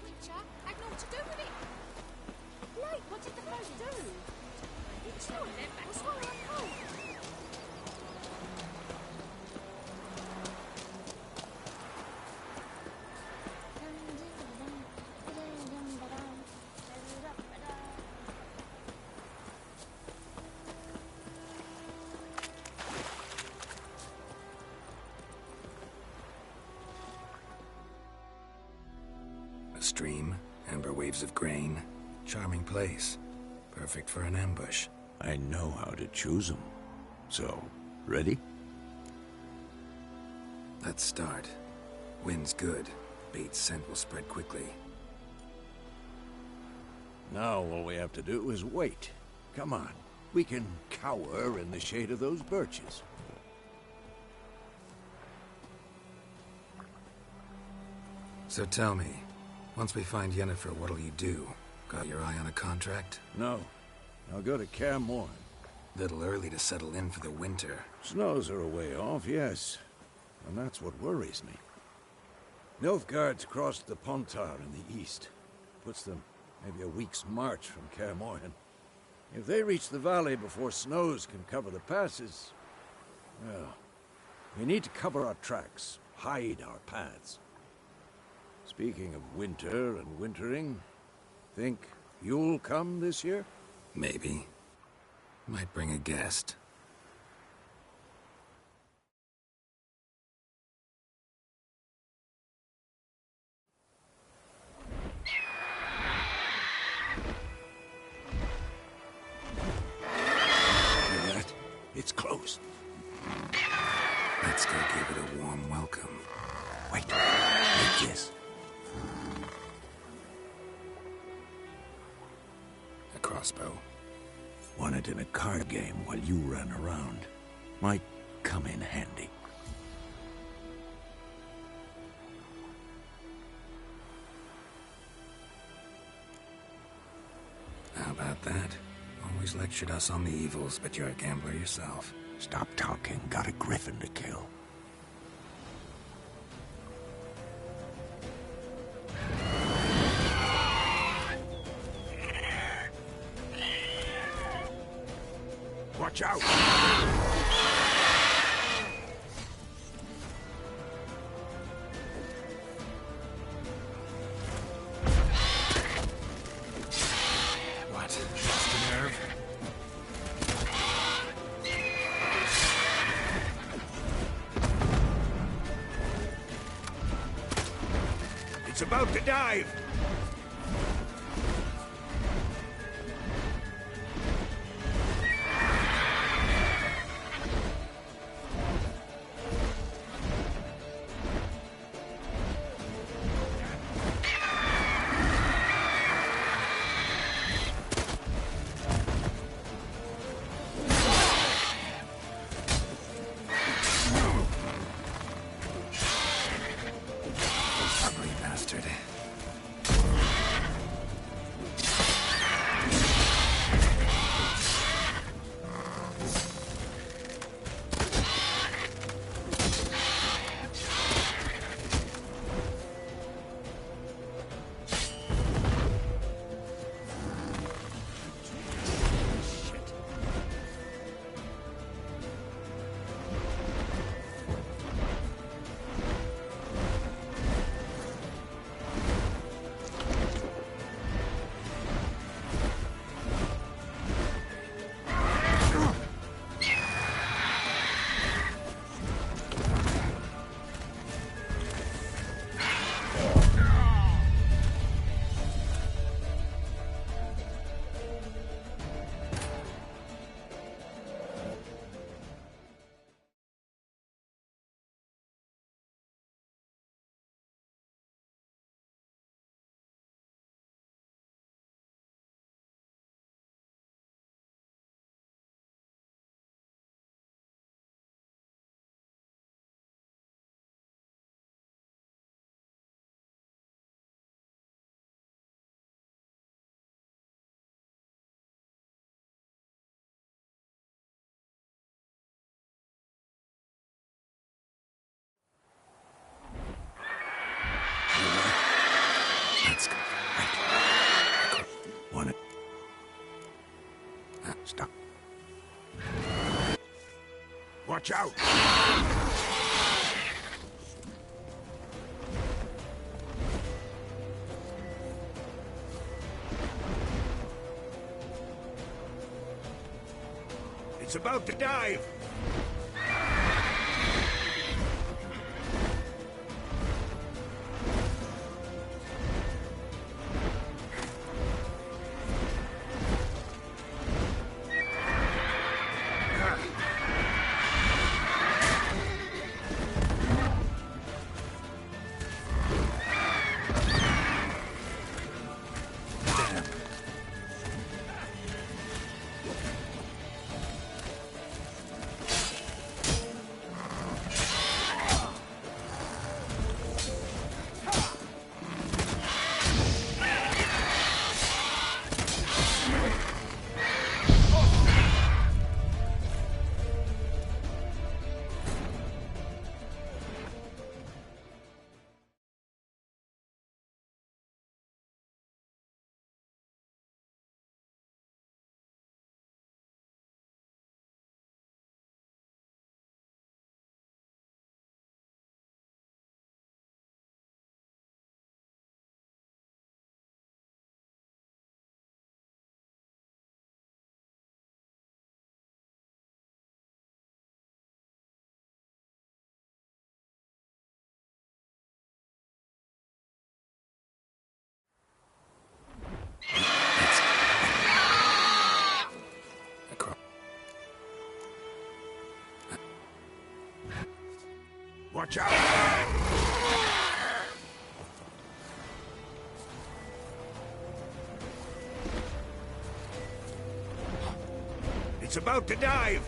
Witcher had naught to do with it. Blake, what did the folk do? It's not them back. What's wrong with cold? A stream, amber waves of grain. Charming place. Perfect for an ambush. I know how to choose them. So, ready? Let's start. Wind's good. Bait's scent will spread quickly. Now all we have to do is wait. Come on. We can cower in the shade of those birches. So tell me, once we find Yennefer, what'll you do? Got your eye on a contract? No. I'll go to Kaer Morhen. Little early to settle in for the winter. Snows are a way off, yes. And that's what worries me. Nilfgaard's crossed the Pontar in the east. Puts them maybe a week's march from Kaer Morhen. If they reach the valley before snows can cover the passes, well, we need to cover our tracks, hide our paths. Speaking of winter and wintering, think you'll come this year? Maybe. Might bring a guest. Hear that? It's close. Let's go give it a warm welcome. Wait. Like this. A crossbow. Won it in a card game while you ran around. Might come in handy. How about that? Always lectured us on the evils, but you're a gambler yourself. Stop talking. Got a griffin to kill. Watch out! What? Just a nerve? It's about to dive! Ugly bastard. Watch out! It's about to dive! Watch out! It's about to dive!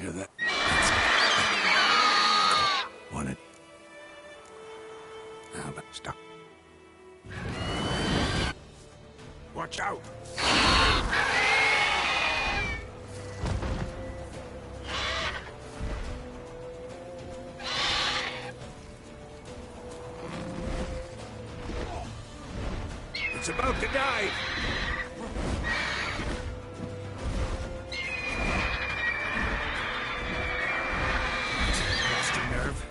Hear that? Want it? Now, but stop. Watch out! It's about to dive! Lost your nerve?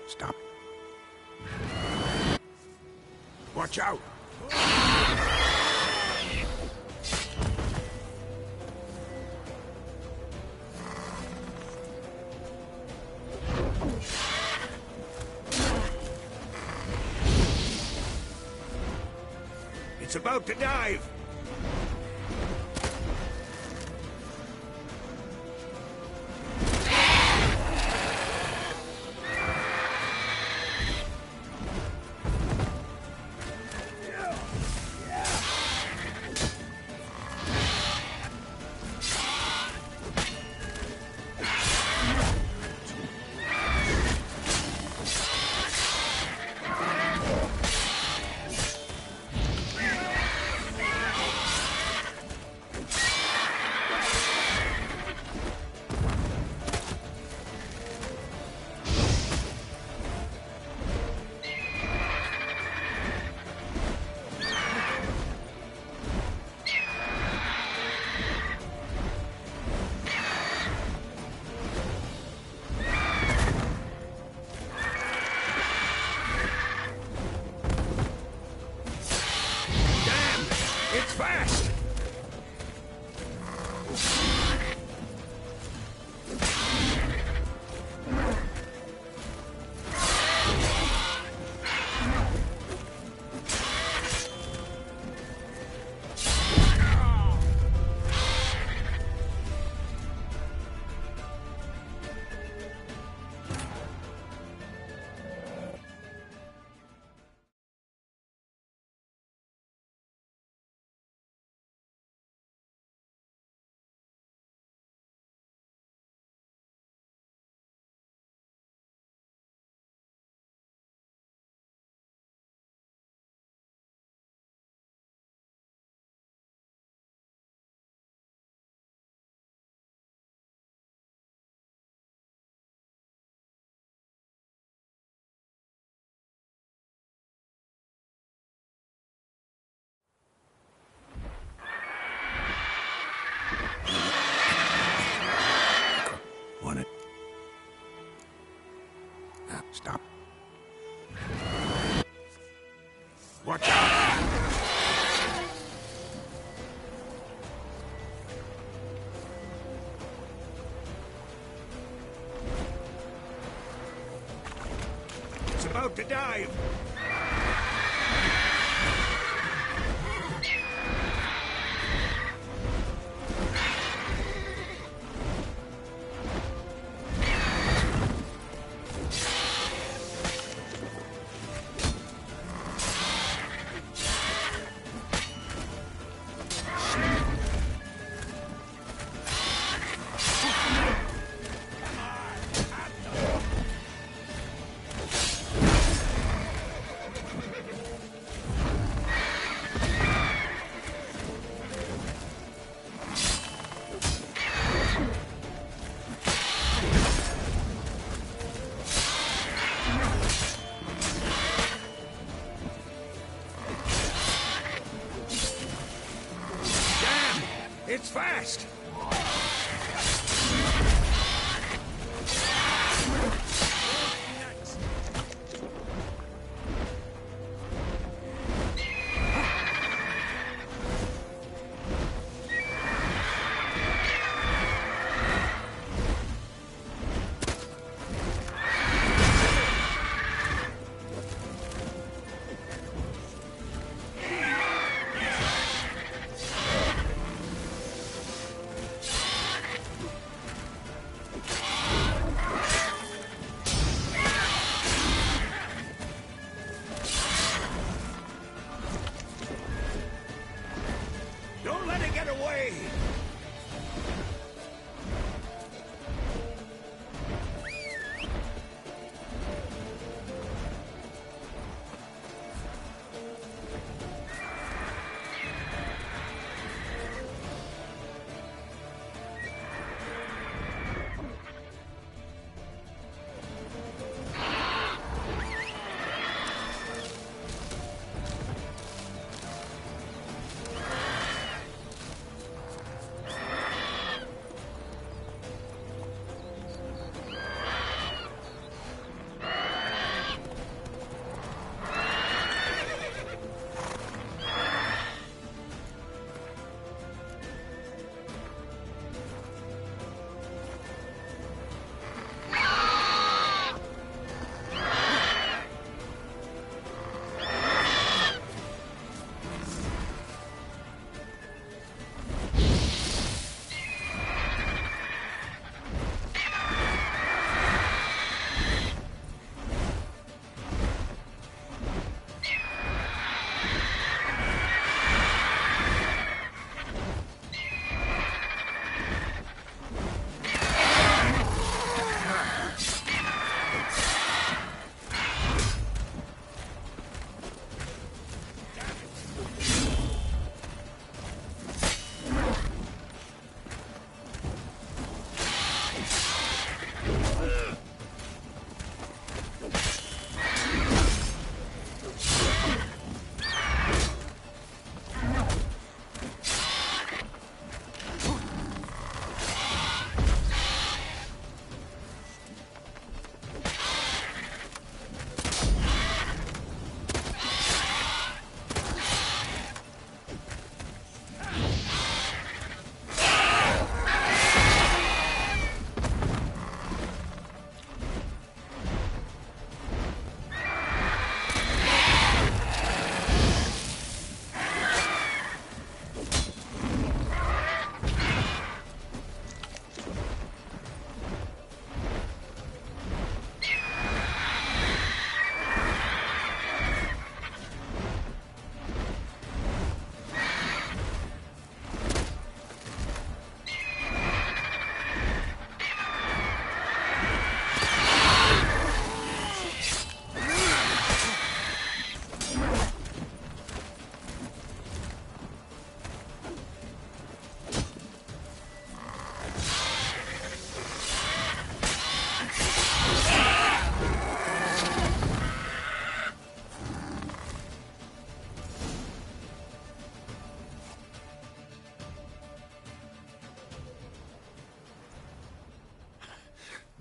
Stop. Watch out! It's about to dive! to dive! It's fast! Don't let it get away!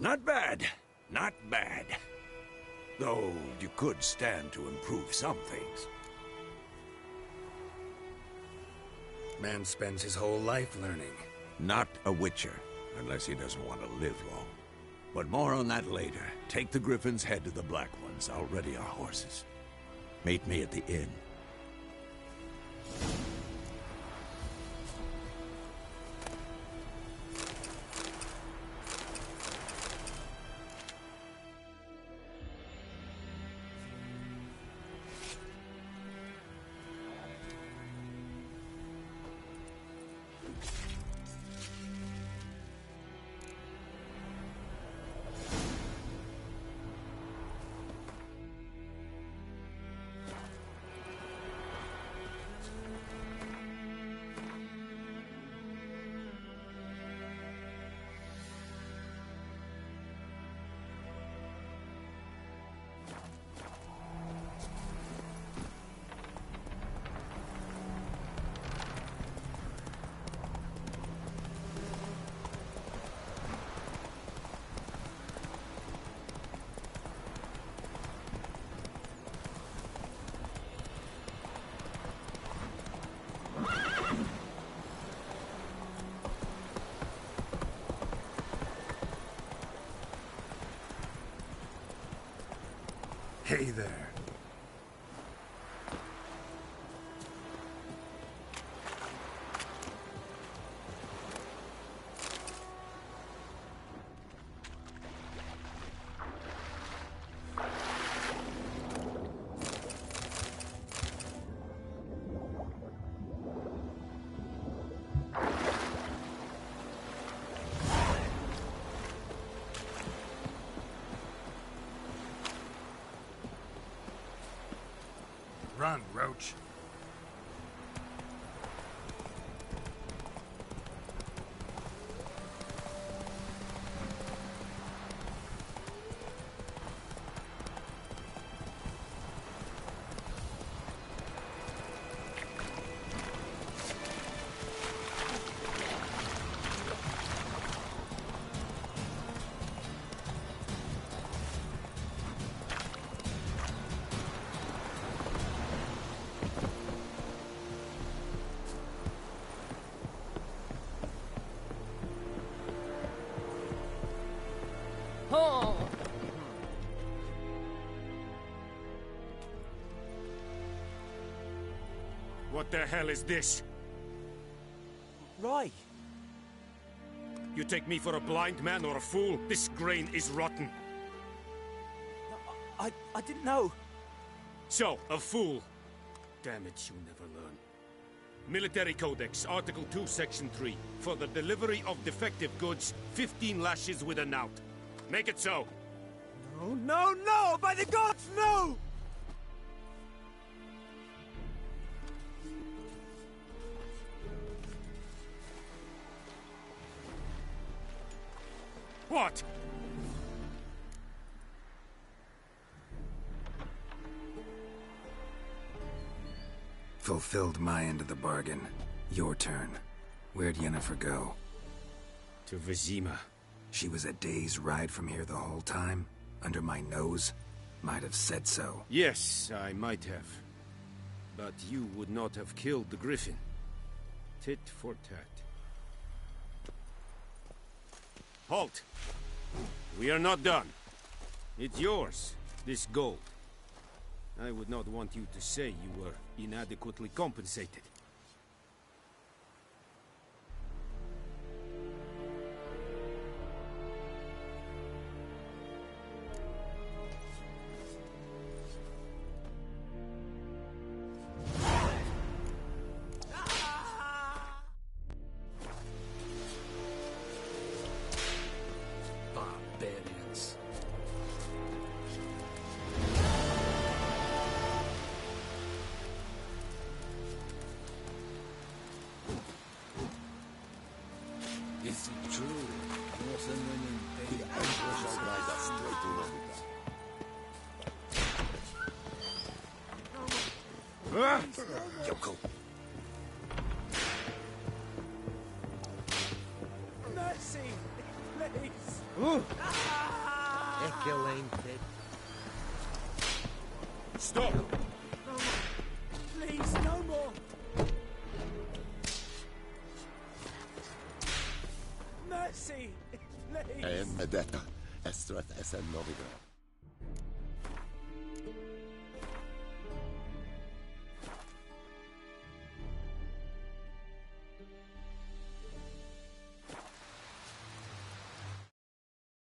Not bad. Not bad. Though you could stand to improve some things. Man spends his whole life learning. Not a Witcher, unless he doesn't want to live long. But more on that later. Take the Griffin's head to the Black Ones. I'll ready our horses. Meet me at the inn. Hey there. Run, Roach. What the hell is this? Rye! You take me for a blind man or a fool? This grain is rotten. I didn't know. So, a fool. Damn it, you never learn. Military Codex, Article 2, Section 3. For the delivery of defective goods, 15 lashes with a knout. Make it so. No, no, no! By the gods, no! What? Fulfilled my end of the bargain. Your turn. Where'd Yennefer go? To Vizima. She was a day's ride from here the whole time? Under my nose? Might have said so. Yes, I might have. But you would not have killed the Griffin. Tit for tat. Halt! We are not done. It's yours, this gold. I would not want you to say you were inadequately compensated. Barbarians. Is it true? The Emperor shall guide us straight to Rovida. Yoko. Mercy! Please! Excelente. Stop! No, please, no more! Mercy! Please! Medetta, Estrat SN Novigrad.